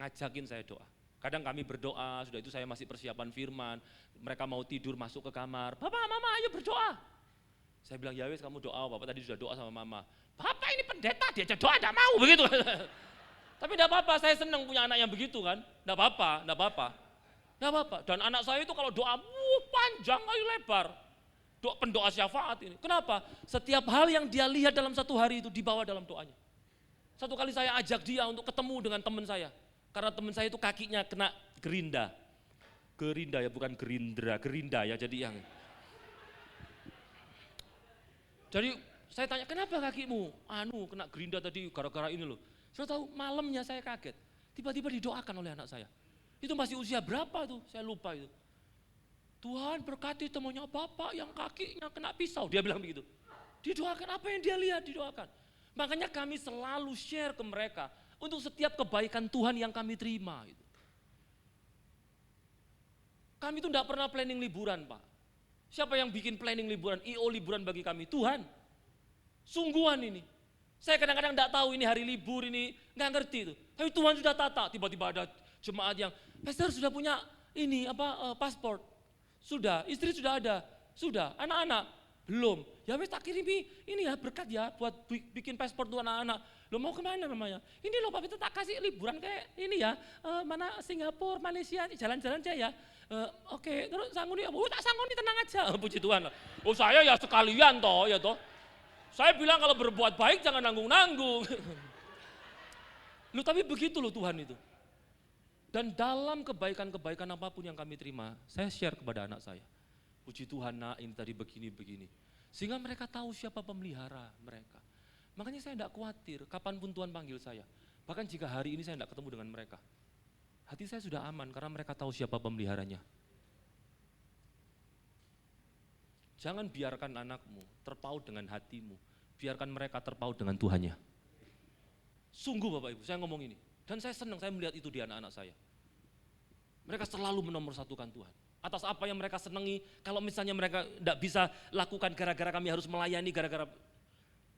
S4: ngajakin saya doa. Kadang kami berdoa, sudah itu saya masih persiapan firman, mereka mau tidur masuk ke kamar, Bapak, Mama ayo berdoa. Saya bilang, ya wes kamu doa, Bapak tadi sudah doa sama Mama. Bapak ini pendeta, diajak doa tidak mau, begitu. Tapi tidak apa-apa, saya senang punya anak yang begitu kan, tidak apa-apa. Dan anak saya itu kalau doa, panjang kali lebar. Pendoa syafaat ini, kenapa? Setiap hal yang dia lihat dalam satu hari itu dibawa dalam doanya. Satu kali saya ajak dia untuk ketemu dengan teman saya. Karena teman saya itu kakinya kena gerinda ya bukan gerinda ya jadi yang. Jadi saya tanya kenapa kakimu? Kena gerinda tadi gara-gara ini loh. Saya tahu malamnya saya kaget, tiba-tiba didoakan oleh anak saya. Itu masih usia berapa tuh? Saya lupa itu. Tuhan berkati temannya Bapak yang kakinya kena pisau, dia bilang begitu. Didoakan apa yang dia lihat, didoakan. Makanya kami selalu share ke mereka. Untuk setiap kebaikan Tuhan yang kami terima. Kami itu tidak pernah planning liburan Pak. Siapa yang bikin planning liburan, liburan bagi kami? Tuhan. Sungguhan ini. Saya kadang-kadang tidak tahu ini hari libur ini, nggak ngerti itu. Tapi Tuhan sudah tata, tiba-tiba ada jemaat yang, Pastor sudah punya ini paspor. Sudah, istri sudah ada. Sudah, anak-anak belum. Ya wes tak kirimi ini ya berkat ya buat bikin paspor tuh anak-anak. Lo mau kemana namanya? Ini loh Pak, itu tak kasih liburan kayak ini ya, mana Singapura, Malaysia, jalan-jalan aja ya. Oke, terus sangguni, tak sangguni tenang aja, puji Tuhan. Oh saya ya sekalian toh, ya toh. Saya bilang kalau berbuat baik jangan nanggung-nanggung. Loh tapi begitu loh Tuhan itu. Dan dalam kebaikan-kebaikan apapun yang kami terima, saya share kepada anak saya. Puji Tuhan nak, ini tadi begini-begini. Sehingga mereka tahu siapa pemelihara mereka. Makanya saya tidak khawatir kapanpun Tuhan panggil saya. Bahkan jika hari ini saya tidak ketemu dengan mereka. Hati saya sudah aman karena mereka tahu siapa pemeliharanya. Jangan biarkan anakmu terpaut dengan hatimu. Biarkan mereka terpaut dengan Tuhannya. Sungguh Bapak Ibu, saya ngomong ini. Dan saya senang, saya melihat itu di anak-anak saya. Mereka selalu menomorsatukan Tuhan. Atas apa yang mereka senangi, kalau misalnya mereka tidak bisa lakukan gara-gara kami harus melayani, gara-gara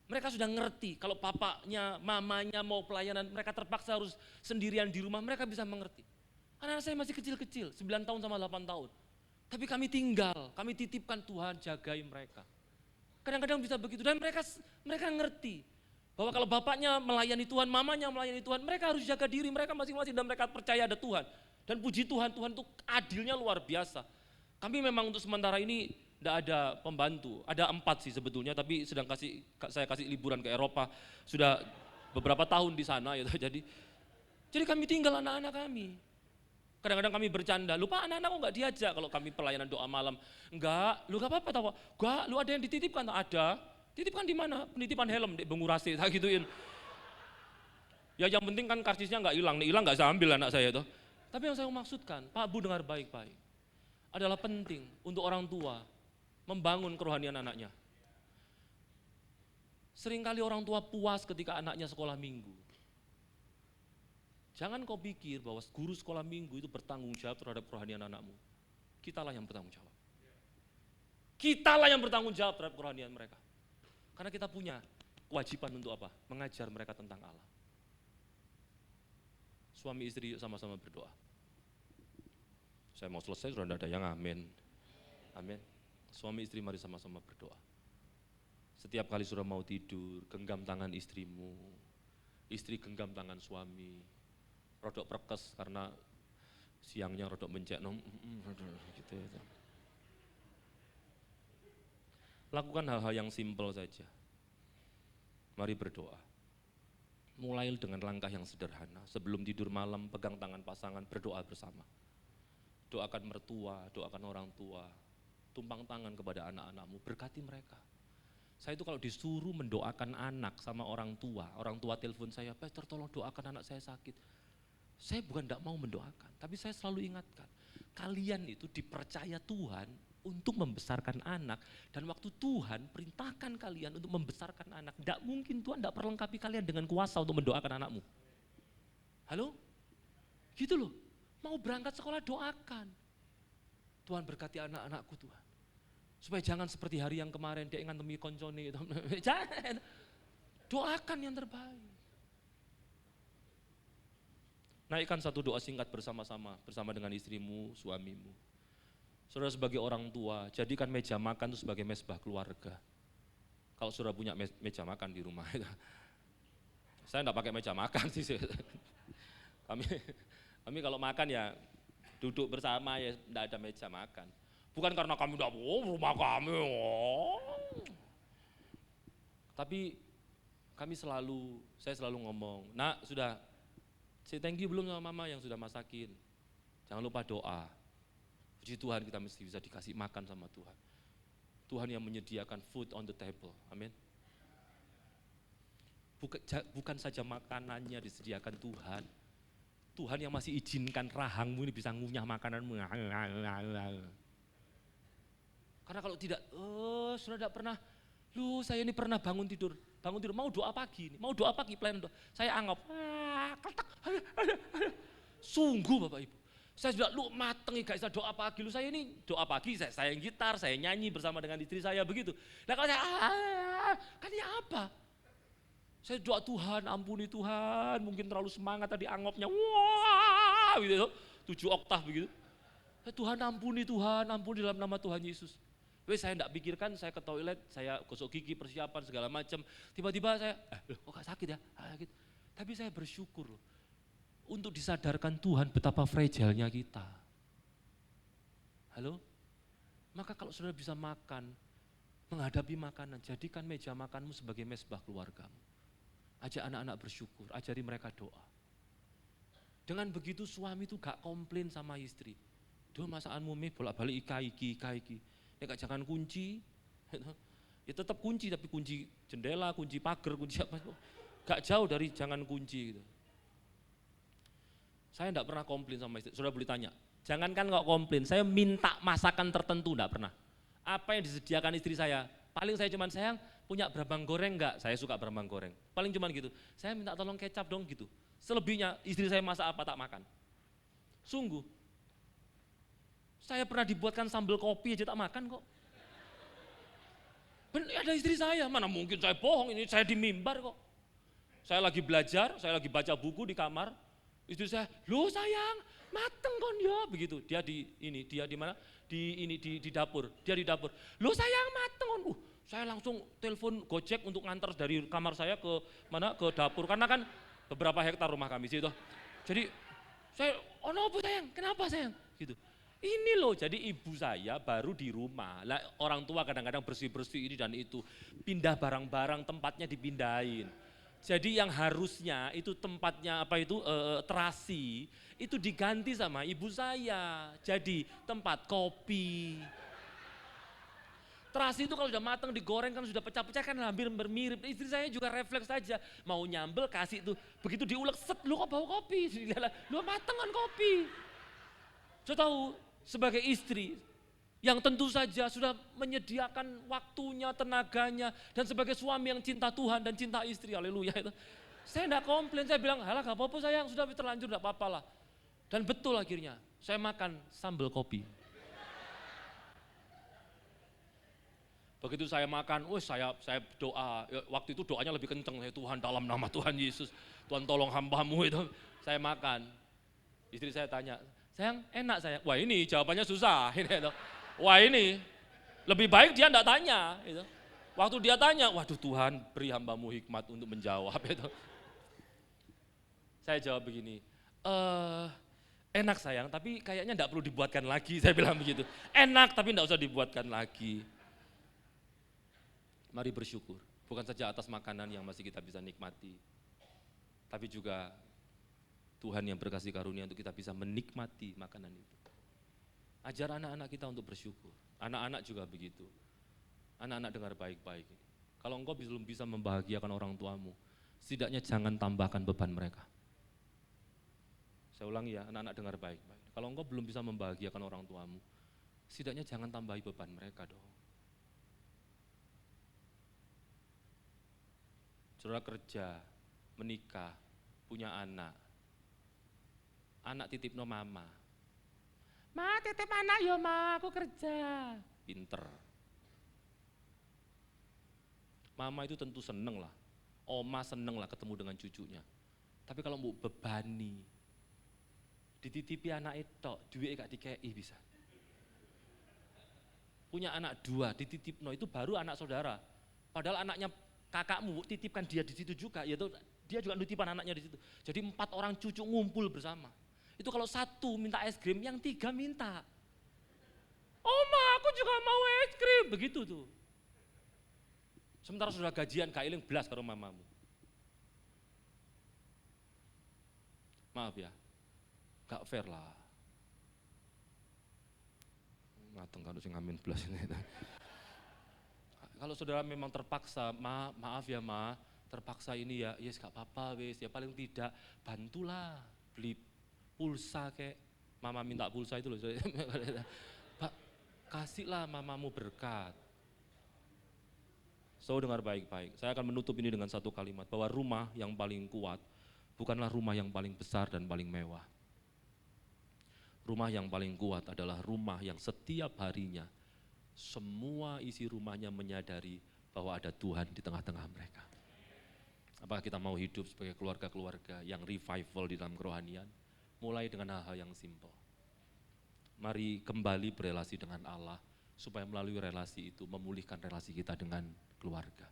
S4: mereka sudah ngerti kalau papanya, mamanya mau pelayanan, mereka terpaksa harus sendirian di rumah, mereka bisa mengerti. Anak-anak saya masih kecil-kecil, 9 tahun sama 8 tahun. Tapi kami tinggal, kami titipkan Tuhan, jagai mereka. Kadang-kadang bisa begitu, dan mereka ngerti bahwa kalau bapaknya melayani Tuhan, mamanya melayani Tuhan, mereka harus jaga diri mereka masing-masing dan mereka percaya ada Tuhan. Dan puji Tuhan, Tuhan itu adilnya luar biasa. Kami memang untuk sementara ini tidak ada pembantu, ada 4 sih sebetulnya, tapi saya kasih liburan ke Eropa, sudah beberapa tahun di sana ya. Jadi kami tinggal anak-anak kami. Kadang-kadang kami bercanda, lupa anak-anak kok nggak diajak kalau kami pelayanan doa malam. Enggak, lu gak apa-apa tahu? Enggak, lu ada yang dititipkan? Ada. Titipkan di mana? Penitipan helm, di Bengurasi, tak gituin. Ya yang penting kan karcisnya nggak hilang, nih hilang nggak saya ambil anak saya itu. Tapi yang saya maksudkan, Pak Bu dengar baik-baik, adalah penting untuk orang tua membangun kerohanian anaknya. Seringkali orang tua puas ketika anaknya sekolah minggu. Jangan kau pikir bahwa guru sekolah minggu itu bertanggung jawab terhadap kerohanian anakmu. Kitalah yang bertanggung jawab. Kitalah yang bertanggung jawab terhadap kerohanian mereka. Karena kita punya kewajiban untuk apa? Mengajar mereka tentang Allah. Suami istri yuk sama-sama berdoa. Saya mau selesai, sudah ada yang amin. Amin. Suami istri mari sama-sama berdoa. Setiap kali sudah mau tidur, genggam tangan istrimu. Istri genggam tangan suami. Rodok perkes karena siangnya rodok mencek. Gitu ya. Lakukan hal-hal yang simpel saja. Mari berdoa. Mulai dengan langkah yang sederhana. Sebelum tidur malam, pegang tangan pasangan, berdoa bersama. Doakan mertua, doakan orang tua. Tumpang tangan kepada anak-anakmu, berkati mereka. Saya itu kalau disuruh mendoakan anak sama orang tua telepon saya, Pastor tolong doakan anak saya sakit. Saya bukan tidak mau mendoakan, tapi saya selalu ingatkan. Kalian itu dipercaya Tuhan untuk membesarkan anak, dan waktu Tuhan perintahkan kalian untuk membesarkan anak, tidak mungkin Tuhan tidak perlengkapi kalian dengan kuasa untuk mendoakan anakmu. Halo? Gitu loh, mau berangkat sekolah doakan. Tuhan berkati anak-anakku Tuhan. Supaya jangan seperti hari yang kemarin dia ingin temui koncone. Jangan, doakan yang terbaik. Naikkan satu doa singkat bersama-sama, bersama dengan istrimu, suamimu. Saudara sebagai orang tua, jadikan meja makan itu sebagai mesbah keluarga. Kalau saudara punya meja makan di rumah, saya enggak pakai meja makan sih. Kami kalau makan ya duduk bersama ya enggak ada meja makan. Bukan karena kami enggak mau rumah kami. Tapi saya selalu ngomong, nak sudah say thank you belum sama mama yang sudah masakin. Jangan lupa doa. Puji Tuhan kita mesti bisa dikasih makan sama Tuhan. Tuhan yang menyediakan food on the table, amin. Bukan saja makanannya disediakan Tuhan. Tuhan yang masih izinkan rahangmu ini bisa ngunyah makananmu. Karena kalau tidak, sudah tidak pernah, saya ini pernah bangun tidur, mau doa pagi, plan doa. Saya anggap, sungguh Bapak Ibu. Saya sudah mateng gak bisa doa pagi, saya ini doa pagi, saya yang gitar, saya nyanyi bersama dengan istri saya begitu. Nah kalau saya, kan ya apa? Saya doa Tuhan, ampuni Tuhan, mungkin terlalu semangat tadi angopnya, wah gitu, 7 oktav begitu. Tuhan ampuni dalam nama Tuhan Yesus. Saya enggak pikirkan, saya ke toilet, saya gosok gigi, persiapan segala macam. Tiba-tiba saya, kok gak sakit ya? Sakit. Tapi saya bersyukur loh. Untuk disadarkan Tuhan betapa fragile-nya kita. Halo? Maka kalau saudara bisa makan, menghadapi makanan, jadikan meja makanmu sebagai mesbah keluargamu. Ajak anak-anak bersyukur, ajari mereka doa. Dengan begitu suami itu gak komplain sama istri. Duh masakanmu bolak-balik iki. Ya gak jangan kunci. Ya tetap kunci, tapi kunci jendela, kunci pagar, kunci apa. Gak jauh dari jangan kunci gitu. Saya enggak pernah komplain sama istri, saudara boleh tanya. Jangankan enggak komplain, saya minta masakan tertentu enggak pernah. Apa yang disediakan istri saya, paling saya cuman sayang punya berambang goreng enggak, saya suka berambang goreng. Paling cuman gitu, saya minta tolong kecap dong gitu. Selebihnya istri saya masak apa tak makan. Sungguh, saya pernah dibuatkan sambal kopi aja tak makan kok. Ada istri saya, mana mungkin saya bohong, ini saya di mimbar kok. Saya lagi belajar, saya lagi baca buku di kamar. Istri saya, loh sayang, mateng kon ya, begitu. Dia di mana? Di dapur. Dia di dapur. Loh sayang, mateng kon. Saya langsung telepon Gojek untuk nganter dari kamar saya ke mana? Ke dapur. Karena kan beberapa hektar rumah kami situ. Jadi saya, oh no sayang, kenapa sayang? Gitu. Ini loh, jadi ibu saya baru di rumah. Lah orang tua kadang-kadang bersih-bersih ini dan itu. Pindah barang-barang, tempatnya dipindahin. Jadi yang harusnya itu tempatnya terasi, itu diganti sama ibu saya. Jadi tempat kopi. Terasi itu kalau sudah matang digoreng kan sudah pecah-pecah kan hampir bermirip. Istri saya juga refleks saja, mau nyambel kasih itu, begitu diulek set, lu kok bau kopi? Lu matang kan kopi. Saya tahu sebagai istri yang tentu saja sudah menyediakan waktunya, tenaganya, dan sebagai suami yang cinta Tuhan dan cinta istri, haleluya itu. Saya enggak komplain, saya bilang, halah gak apa-apa sayang, sudah terlanjur enggak apa-apa lah. Dan betul akhirnya, saya makan sambal kopi. Begitu saya makan, saya doa, waktu itu doanya lebih kenceng, Tuhan dalam nama Tuhan Yesus, Tuhan tolong hamba-Mu itu. Saya makan, istri saya tanya, sayang enak saya, wah ini jawabannya susah. Wah ini, lebih baik dia enggak tanya. Waktu dia tanya, waduh Tuhan beri hamba-Mu hikmat untuk menjawab. Saya jawab begini, enak sayang tapi kayaknya enggak perlu dibuatkan lagi, saya bilang begitu. Enak tapi enggak usah dibuatkan lagi. Mari bersyukur, bukan saja atas makanan yang masih kita bisa nikmati, tapi juga Tuhan yang berkasih karunia untuk kita bisa menikmati makanan itu. Ajar anak-anak kita untuk bersyukur, anak-anak juga begitu. Anak-anak dengar baik-baik, kalau engkau belum bisa membahagiakan orang tuamu, setidaknya jangan tambahkan beban mereka. Saya ulangi ya, anak-anak dengar baik-baik, kalau engkau belum bisa membahagiakan orang tuamu, setidaknya jangan tambahi beban mereka dong. Saudara kerja, menikah, punya anak titip no mama. Ma titip anak yo ma, aku kerja. Pinter. Mama itu tentu seneng lah, oma seneng lah ketemu dengan cucunya. Tapi kalau mau bebani, dititipi anak itu, duit gak dikei bisa. Punya anak 2, dititip no itu baru anak saudara. Padahal anaknya kakakmu titipkan dia di situ juga, yaitu dia juga nitipkan anaknya di situ. Jadi 4 orang cucu ngumpul bersama. Itu kalau 1 minta es krim, yang 3 minta. Oma, aku juga mau es krim, begitu tuh. Sementara sudah gajian kailing belas karo mamamu. Maaf ya, gak fair lah. Mateng kalau sing ngamin belas ini. Kalau saudara memang terpaksa, maaf ya ma, terpaksa ini ya, yes gak apa-apa wis, ya paling tidak bantulah beli pulsa kayak mama minta pulsa itu loh. Pak, kasihlah mamamu berkat. So dengar baik-baik, saya akan menutup ini dengan satu kalimat, bahwa rumah yang paling kuat bukanlah rumah yang paling besar dan paling mewah. Rumah yang paling kuat adalah rumah yang setiap harinya semua isi rumahnya menyadari bahwa ada Tuhan di tengah-tengah mereka. Apakah kita mau hidup sebagai keluarga-keluarga yang revival di dalam kerohanian? Mulai dengan hal-hal yang simpel. Mari kembali berelasi dengan Allah, supaya melalui relasi itu memulihkan relasi kita dengan keluarga.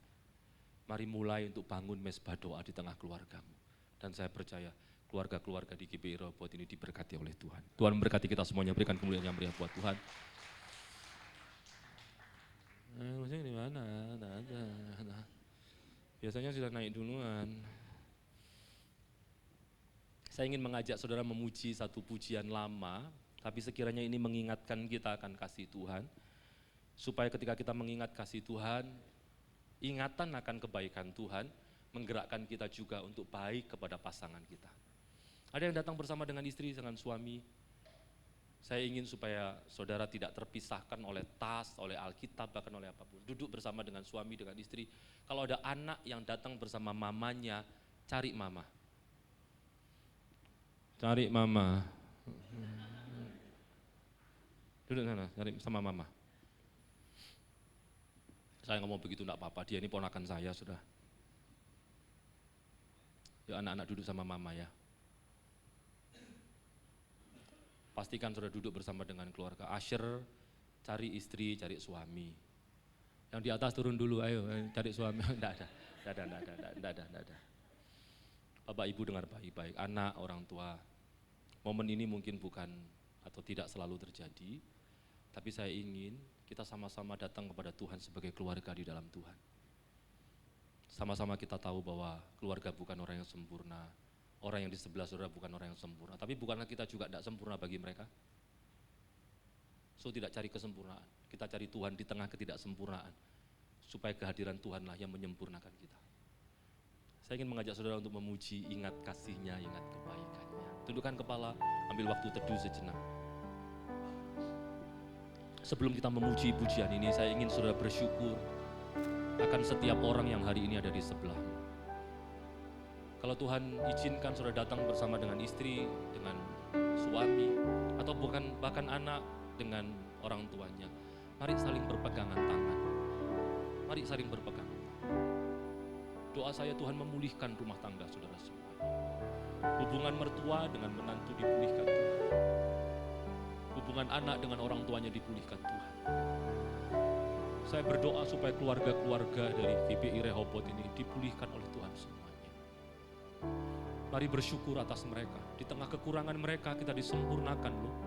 S4: Mari mulai untuk bangun mesbah doa di tengah keluargamu. Dan saya percaya keluarga-keluarga di GBI Rehoboth ini diberkati oleh Tuhan. Tuhan memberkati kita semuanya, berikan kemuliaan yang meriah buat Tuhan. Maksudnya di mana? Nah. Biasanya sudah naik duluan. Saya ingin mengajak saudara memuji satu pujian lama, tapi sekiranya ini mengingatkan kita akan kasih Tuhan, supaya ketika kita mengingat kasih Tuhan, ingatan akan kebaikan Tuhan, menggerakkan kita juga untuk baik kepada pasangan kita. Ada yang datang bersama dengan istri, dengan suami. Saya ingin supaya saudara tidak terpisahkan oleh tas, oleh Alkitab, bahkan oleh apapun. Duduk bersama dengan suami, dengan istri. Kalau ada anak yang datang bersama mamanya, cari mama. Cari mama. Duduk sana, cari sama mama. Saya ngomong begitu enggak apa-apa, dia ini ponakan saya sudah. Ya anak-anak duduk sama mama ya. Pastikan saudara duduk bersama dengan keluarga. Asher, cari istri, cari suami. Yang di atas turun dulu, ayo cari suami. Enggak ada. Bapak Ibu dengar baik-baik, anak, orang tua. Momen ini mungkin bukan atau tidak selalu terjadi, tapi saya ingin kita sama-sama datang kepada Tuhan sebagai keluarga di dalam Tuhan. Sama-sama kita tahu bahwa keluarga bukan orang yang sempurna. Orang yang di sebelah saudara bukan orang yang sempurna, tapi bukanlah kita juga tidak sempurna bagi mereka? So tidak cari kesempurnaan, kita cari Tuhan di tengah ketidaksempurnaan. Supaya kehadiran Tuhanlah yang menyempurnakan kita. Saya ingin mengajak saudara untuk memuji, ingat kasih-Nya, ingat kebaikan-Nya. Tundukkan kepala, ambil waktu teduh sejenak. Sebelum kita memuji pujian ini, saya ingin saudara bersyukur akan setiap orang yang hari ini ada di sebelahmu. Kalau Tuhan izinkan saudara datang bersama dengan istri, dengan suami, atau bahkan anak dengan orang tuanya, mari saling berpegangan tangan. Mari saling berpegangan tangan. Doa saya Tuhan memulihkan rumah tangga saudara semua. Hubungan mertua dengan menantu dipulihkan Tuhan. Hubungan anak dengan orang tuanya dipulihkan Tuhan. Saya berdoa supaya keluarga-keluarga dari GBI Rehoboth ini dipulihkan oleh Tuhan semuanya. Mari bersyukur atas mereka. Di tengah kekurangan mereka kita disempurnakan loh.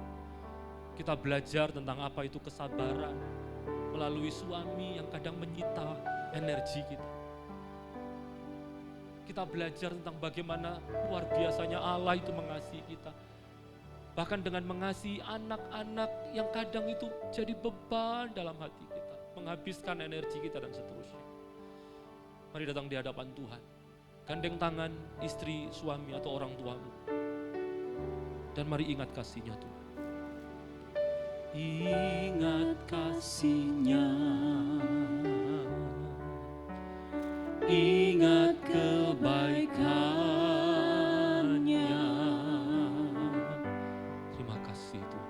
S4: Kita belajar tentang apa itu kesabaran melalui suami yang kadang menyita energi kita. Kita belajar tentang bagaimana luar biasanya Allah itu mengasihi kita. Bahkan dengan mengasihi anak-anak yang kadang itu jadi beban dalam hati kita. Menghabiskan energi kita dan seterusnya. Mari datang di hadapan Tuhan. Gandeng tangan istri, suami atau orang tuamu. Dan mari ingat kasih-Nya Tuhan. Ingat kasih-Nya. Ingat kebaikan-Nya. Terima kasih Tuhan.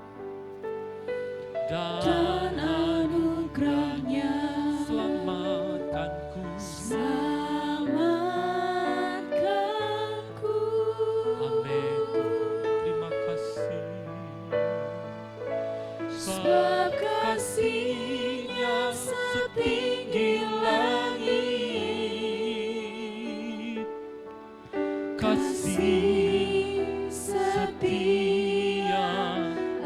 S4: Dan anugerah-Nya selamatkanku. Amin. Terima kasih. Sebab kasih-Nya setinggi langit. Kasih setia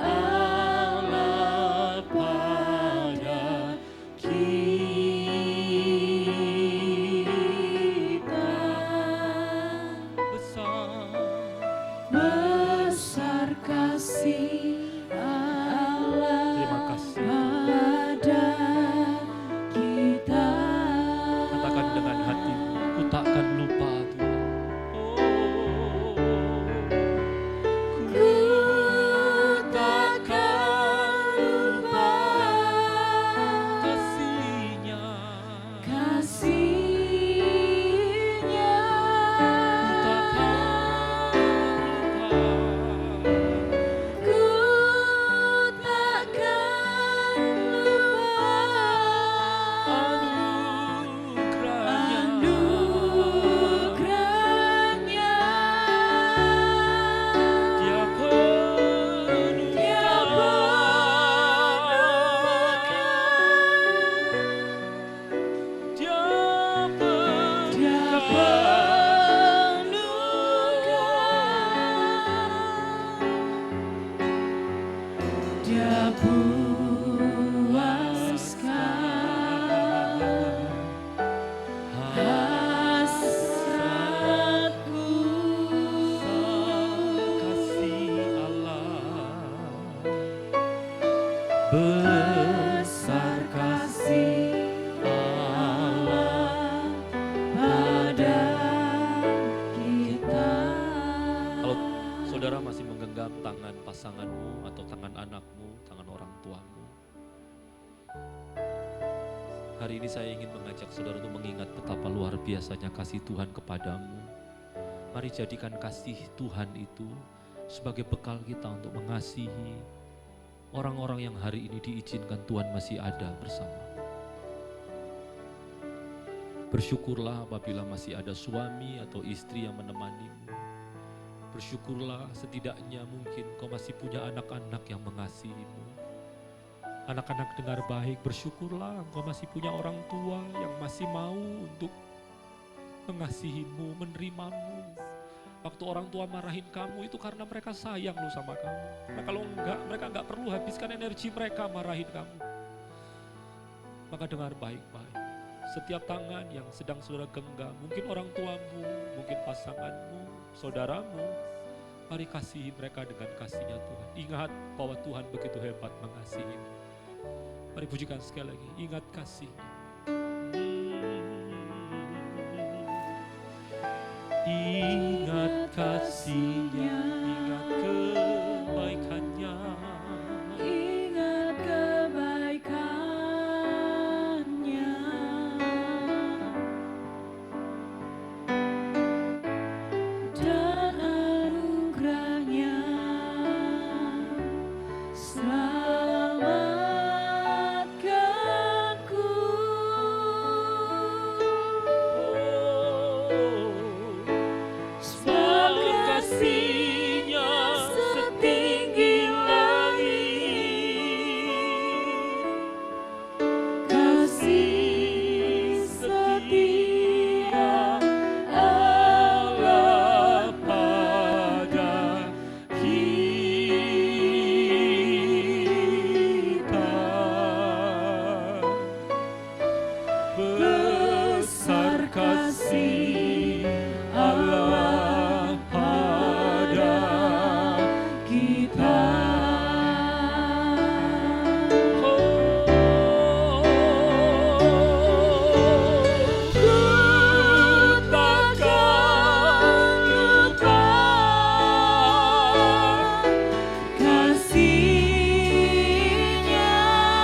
S4: Allah pada kita. Besar kasih Allah. Terima kasih pada kita. Katakan dengan hatimu, ku takkan lupa Tuhan. Ku takkan lupa kasih-Nya. Kasih-Nya. Ku takkan lupa anugerah-Nya. Dia penuh Dia puaskan hasratku. Kasih Allah, besar kasih Allah pada kita. Kalau saudara masih menggenggam tangan pasanganmu atau tangan anakmu, tangan orang tuamu, hari ini saya ingin mengajak saudara untuk mengingat betapa luar biasanya kasih Tuhan kepadamu. Mari jadikan kasih Tuhan itu sebagai bekal kita untuk mengasihi orang-orang yang hari ini diizinkan Tuhan masih ada bersama. Bersyukurlah apabila masih ada suami atau istri yang menemanimu. Bersyukurlah setidaknya mungkin kau masih punya anak-anak yang mengasihimu. Anak-anak dengar baik, bersyukurlah engkau masih punya orang tua yang masih mau untuk mengasihimu, menerimamu. Waktu orang tua marahin kamu itu karena mereka sayang loh sama kamu. Nah kalau enggak, mereka enggak perlu habiskan energi mereka marahin kamu. Maka dengar baik-baik. Setiap tangan yang sedang saudara genggam, mungkin orang tuamu, mungkin pasanganmu, saudaramu,
S5: Mari kasihi mereka dengan kasih-Nya Tuhan. Ingat bahwa Tuhan begitu hebat mengasihi. Mari pujikan sekali lagi, ingat kasih-Nya. Ingat kasih-Nya, ingat kebaikan-Nya.
S1: Ingat kebaikan-Nya, dan anugerah-Nya selamatkanku.
S5: Sebab kasih-Nya setinggi langit,
S1: Kasih setia
S5: Allah pada kita. Besar kasih Allah pada
S1: kita.
S5: Ku takkan lupa
S1: Kasih-Nya,
S5: ku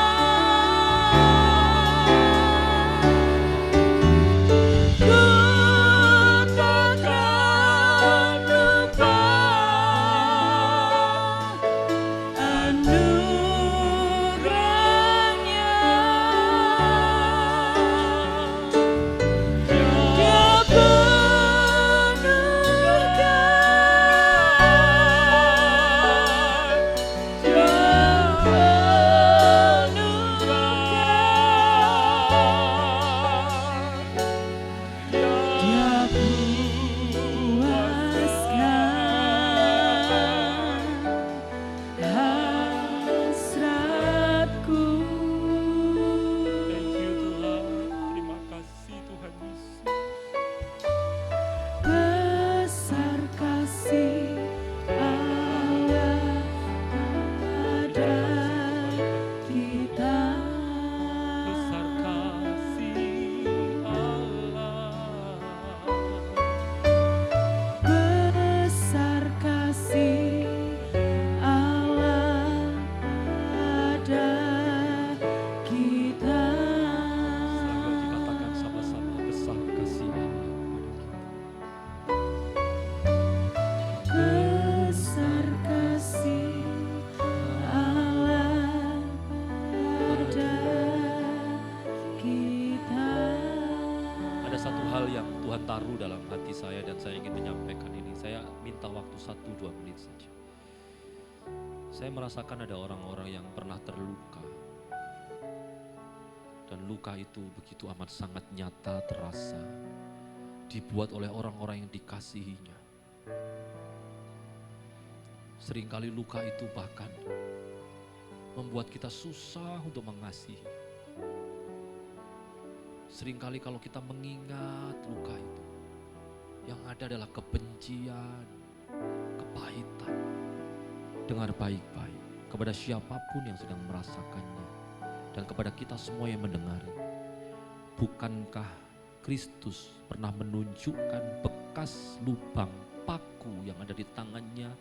S5: takkan lupa
S1: anugerah-Nya
S5: Dia penuhkan, Dia penuhkan,
S1: Dia puaskan hasratku.
S5: Thank you Tuhan, terima kasih Tuhan Yesus.
S1: Besar kasih Allah pada kita.
S5: Besar kasih Allah,
S1: Besar kasih Allah pada kita.
S5: Mari dikatakan sama-sama, besar kasih Allah pada kita.
S1: Besar kasih Allah pada kita.
S5: Ada satu hal yang Tuhan taruh dalam hati saya dan saya ingin menyampaikan ini. Saya minta waktu 1-2 menit saja. Saya merasakan ada orang-orang yang pernah terluka. Dan luka itu begitu amat sangat nyata terasa. Dibuat oleh orang-orang yang dikasihinya. Seringkali luka itu bahkan membuat kita susah untuk mengasihi. Seringkali kalau kita mengingat luka itu, yang ada adalah kebencian, kepahitan. Dengar baik-baik kepada siapapun yang sedang merasakannya dan kepada kita semua yang mendengarnya. Bukankah Kristus pernah menunjukkan bekas lubang paku yang ada di tangannya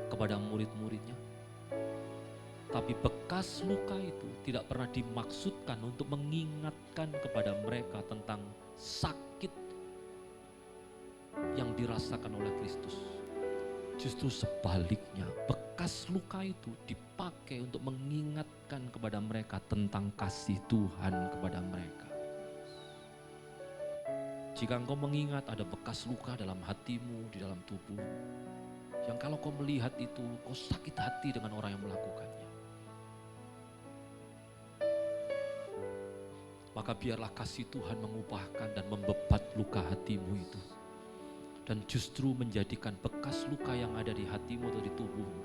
S5: kepada murid-muridnya? Tapi bekas luka itu tidak pernah dimaksudkan untuk mengingatkan kepada mereka tentang sakit yang dirasakan oleh Kristus. Justru sebaliknya, bekas luka itu dipakai untuk mengingatkan kepada mereka tentang kasih Tuhan kepada mereka. Jika engkau mengingat ada bekas luka dalam hatimu, di dalam tubuhmu, yang kalau kau melihat itu, kau sakit hati dengan orang yang melakukannya. Maka biarlah kasih Tuhan mengubahkan dan membebat luka hatimu itu. Dan justru menjadikan bekas luka yang ada di hatimu atau di tubuhmu.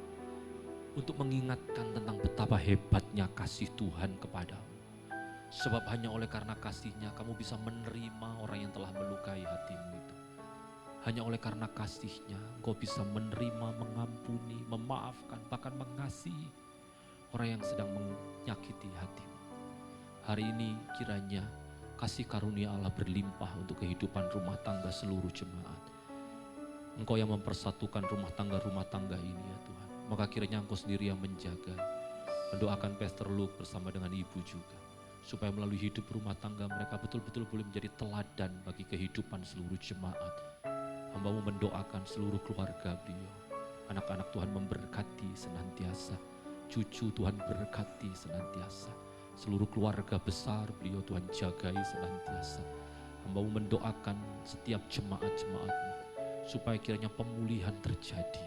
S5: Untuk mengingatkan tentang betapa hebatnya kasih Tuhan kepadamu. Sebab hanya oleh karena kasih-Nya kamu bisa menerima orang yang telah melukai hatimu itu. Hanya oleh karena kasih-Nya, Engkau bisa menerima, mengampuni, memaafkan, bahkan mengasihi orang yang sedang menyakiti hatimu. Hari ini kiranya kasih karunia Allah berlimpah untuk kehidupan rumah tangga seluruh jemaat. Engkau yang mempersatukan rumah tangga ini ya Tuhan. Maka kiranya Engkau sendiri yang menjaga. Mendoakan Pastor Luke bersama dengan Ibu juga. Supaya melalui hidup rumah tangga mereka betul-betul boleh menjadi teladan bagi kehidupan seluruh jemaat. Hamba-Mu mendoakan seluruh keluarga beliau. Anak-anak Tuhan memberkati senantiasa. Cucu Tuhan berkati senantiasa. Seluruh keluarga besar beliau Tuhan jagai senantiasa. Hamba-Mu mendoakan setiap jemaat-jemaat-Mu. Supaya kiranya pemulihan terjadi.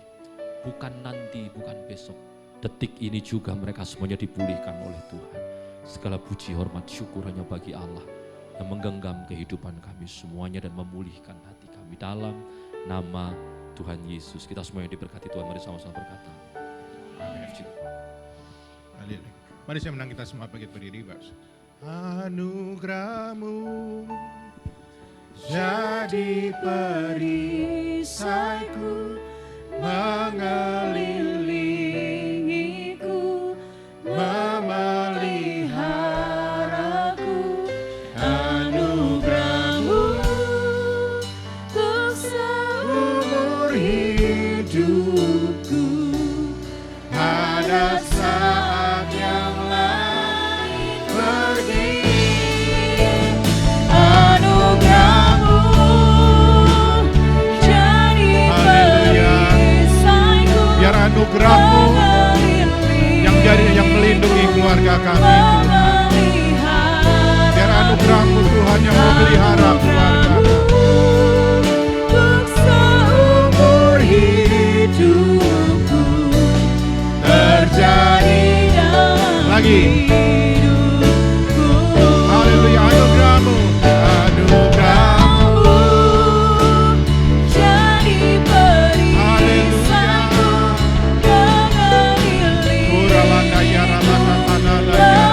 S5: Bukan nanti, bukan besok. Detik ini juga mereka semuanya dipulihkan oleh Tuhan. Segala puji, hormat, syukur hanya bagi Allah yang menggenggam kehidupan kami semuanya dan memulihkan hati kami dalam nama Tuhan Yesus. Kita semuanya diberkati Tuhan, mari sama-sama berkata. Amin.
S2: Haleluya. Mari saya menang kita semua bangkit berdiri, Bapak. Anugerah-Mu jadi perisaiku, mengelilingiku, memeliharaku. Anugerah-Mu untuk seumur hidupku. Pada saat yang lain pergi, anugerah-Mu jadi perisaiku. Biar anugerah-Mu yang melindungi keluarga kami, Tuhan. Biar anugerah-Mu Tuhan yang memelihara keluarga kami. Untuk seumur hidupku terjadi dalam hidupku. Haleluya, anugerah-Mu, anugerah-Mu jadi perisaiku, mengelilingi,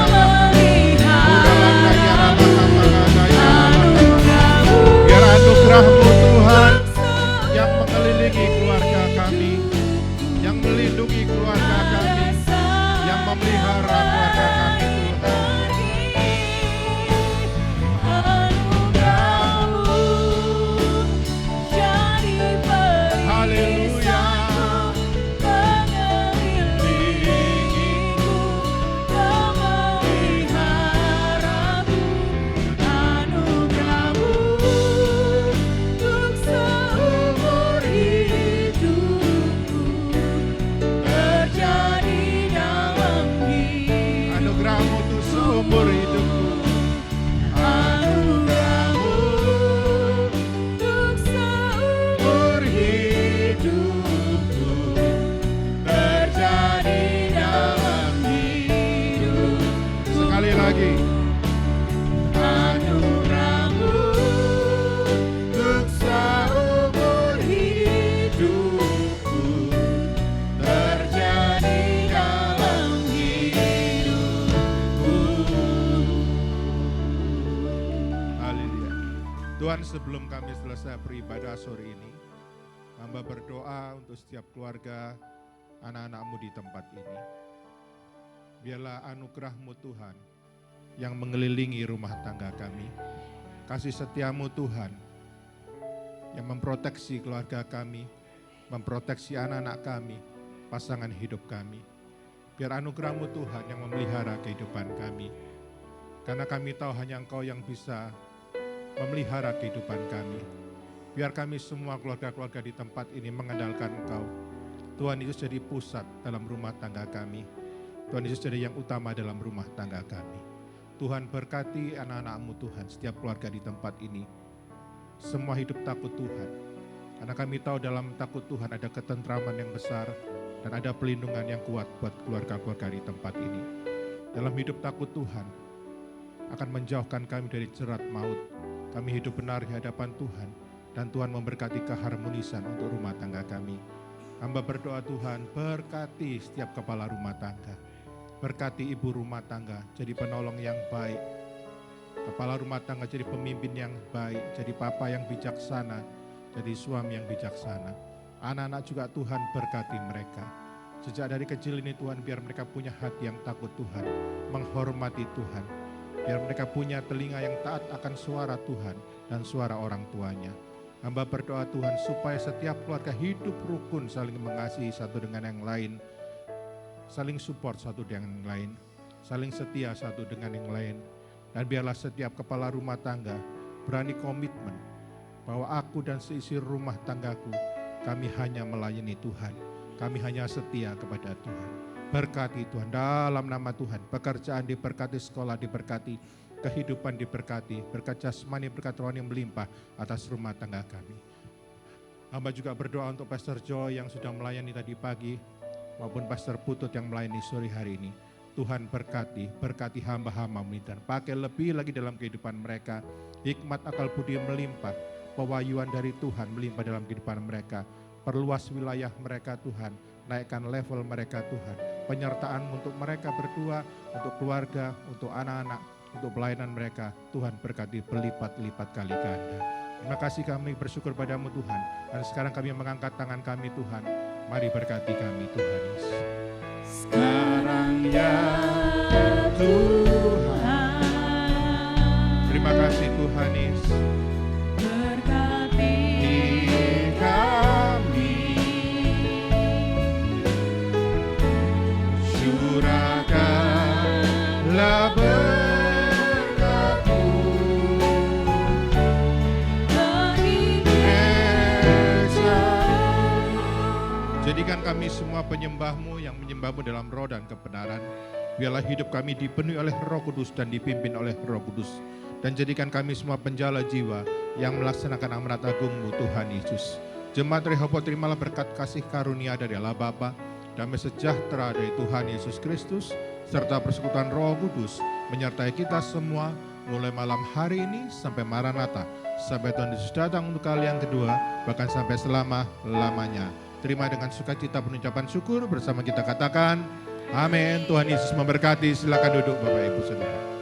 S2: biar anugerah-Mu Tuhan yang mengelilingi keluarga kami, yang melindungi keluarga kami, yang memelihara keluarga kami, Tuhan. Haleluya. Anugerah-Mu untuk seumur hidupku. Anugerah-Mu untuk seumur hidupku terjadi dalam hidup. Sekali lagi. Anugerah-Mu untuk seumur hidupku terjadi dalam hidupku. Haleluya. Tuhan, sebelum kami selesai beribadah sore ini, hamba berdoa untuk setiap keluarga anak-anak-Mu di tempat ini. Biarlah anugerah-Mu Tuhan yang mengelilingi rumah tangga kami. Kasih setia-Mu Tuhan yang memproteksi keluarga kami, memproteksi anak-anak kami, pasangan hidup kami. Biar anugerah-Mu Tuhan yang memelihara kehidupan kami. Karena kami tahu hanya Engkau yang bisa memelihara kehidupan kami. Biar kami semua keluarga-keluarga di tempat ini mengandalkan Engkau. Tuhan Yesus jadi pusat dalam rumah tangga kami. Tuhan Yesus jadi yang utama dalam rumah tangga kami. Tuhan berkati anak-anak-Mu Tuhan, setiap keluarga di tempat ini. Semua hidup takut Tuhan. Karena kami tahu dalam takut Tuhan ada ketentraman yang besar dan ada pelindungan yang kuat buat keluarga-keluarga di tempat ini. Dalam hidup takut Tuhan akan menjauhkan kami dari jerat maut. Kami hidup benar di hadapan Tuhan dan Tuhan memberkati keharmonisan untuk rumah tangga kami. Hamba berdoa Tuhan, berkati setiap kepala rumah tangga. Berkati ibu rumah tangga jadi penolong yang baik. Kepala rumah tangga jadi pemimpin yang baik, jadi papa yang bijaksana, jadi suami yang bijaksana. Anak-anak juga Tuhan berkati mereka. Sejak dari kecil ini Tuhan, biar mereka punya hati yang takut Tuhan, menghormati Tuhan. Biar mereka punya telinga yang taat akan suara Tuhan dan suara orang tuanya. Hamba berdoa Tuhan supaya setiap keluarga hidup rukun, saling mengasihi satu dengan yang lain, saling support satu dengan yang lain, saling setia satu dengan yang lain. Dan biarlah setiap kepala rumah tangga berani komitmen bahwa aku dan seisi rumah tanggaku, kami hanya melayani Tuhan, kami hanya setia kepada Tuhan. Berkati Tuhan dalam nama Tuhan, pekerjaan diberkati, sekolah diberkati, kehidupan diberkati, berkat jasmani, berkat rohani yang melimpah atas rumah tangga kami. Hamba juga berdoa untuk Pastor Joy yang sudah melayani tadi pagi, maupun Pastor Putut yang melayani sore hari ini. Tuhan berkati hamba-hamba-Mu dan pakai lebih lagi dalam kehidupan mereka. Hikmat akal budi melimpah, pewahyuan dari Tuhan melimpah dalam kehidupan mereka. Perluas wilayah mereka Tuhan, naikkan level mereka Tuhan. Penyertaan untuk mereka berdua, untuk keluarga, untuk anak-anak, untuk pelayanan mereka. Tuhan berkati berlipat-lipat kali ganda. Terima kasih, kami bersyukur padamu Tuhan. Dan sekarang kami mengangkat tangan kami Tuhan. Mari berkati kami Tuhan Yesus. Sekarang ya Tuhan. Terima kasih Tuhan Yesus.
S1: Berkati
S2: Kami curahkanlah berkat-Mu
S1: bagi
S2: Esa. Jadikan kami semua penyembah-Mu yang menyembah-Mu dalam roh dan kebenaran. Biarlah hidup kami dipenuhi oleh Roh Kudus dan dipimpin oleh Roh Kudus. Dan jadikan kami semua penjala jiwa yang melaksanakan amanat agung-Mu Tuhan Yesus. Jemaat Rehoboth, terimalah berkat kasih karunia dari Allah Bapa, damai sejahtera dari Tuhan Yesus Kristus, serta persekutuan Roh Kudus menyertai kita semua mulai malam hari ini sampai Maranatha, sampai Tuhan Yesus datang untuk kali yang kedua, bahkan sampai selama-lamanya. Terima dengan sukacita pengucapan syukur bersama kita katakan, amin. Tuhan Yesus memberkati. Silakan duduk Bapak Ibu Saudara.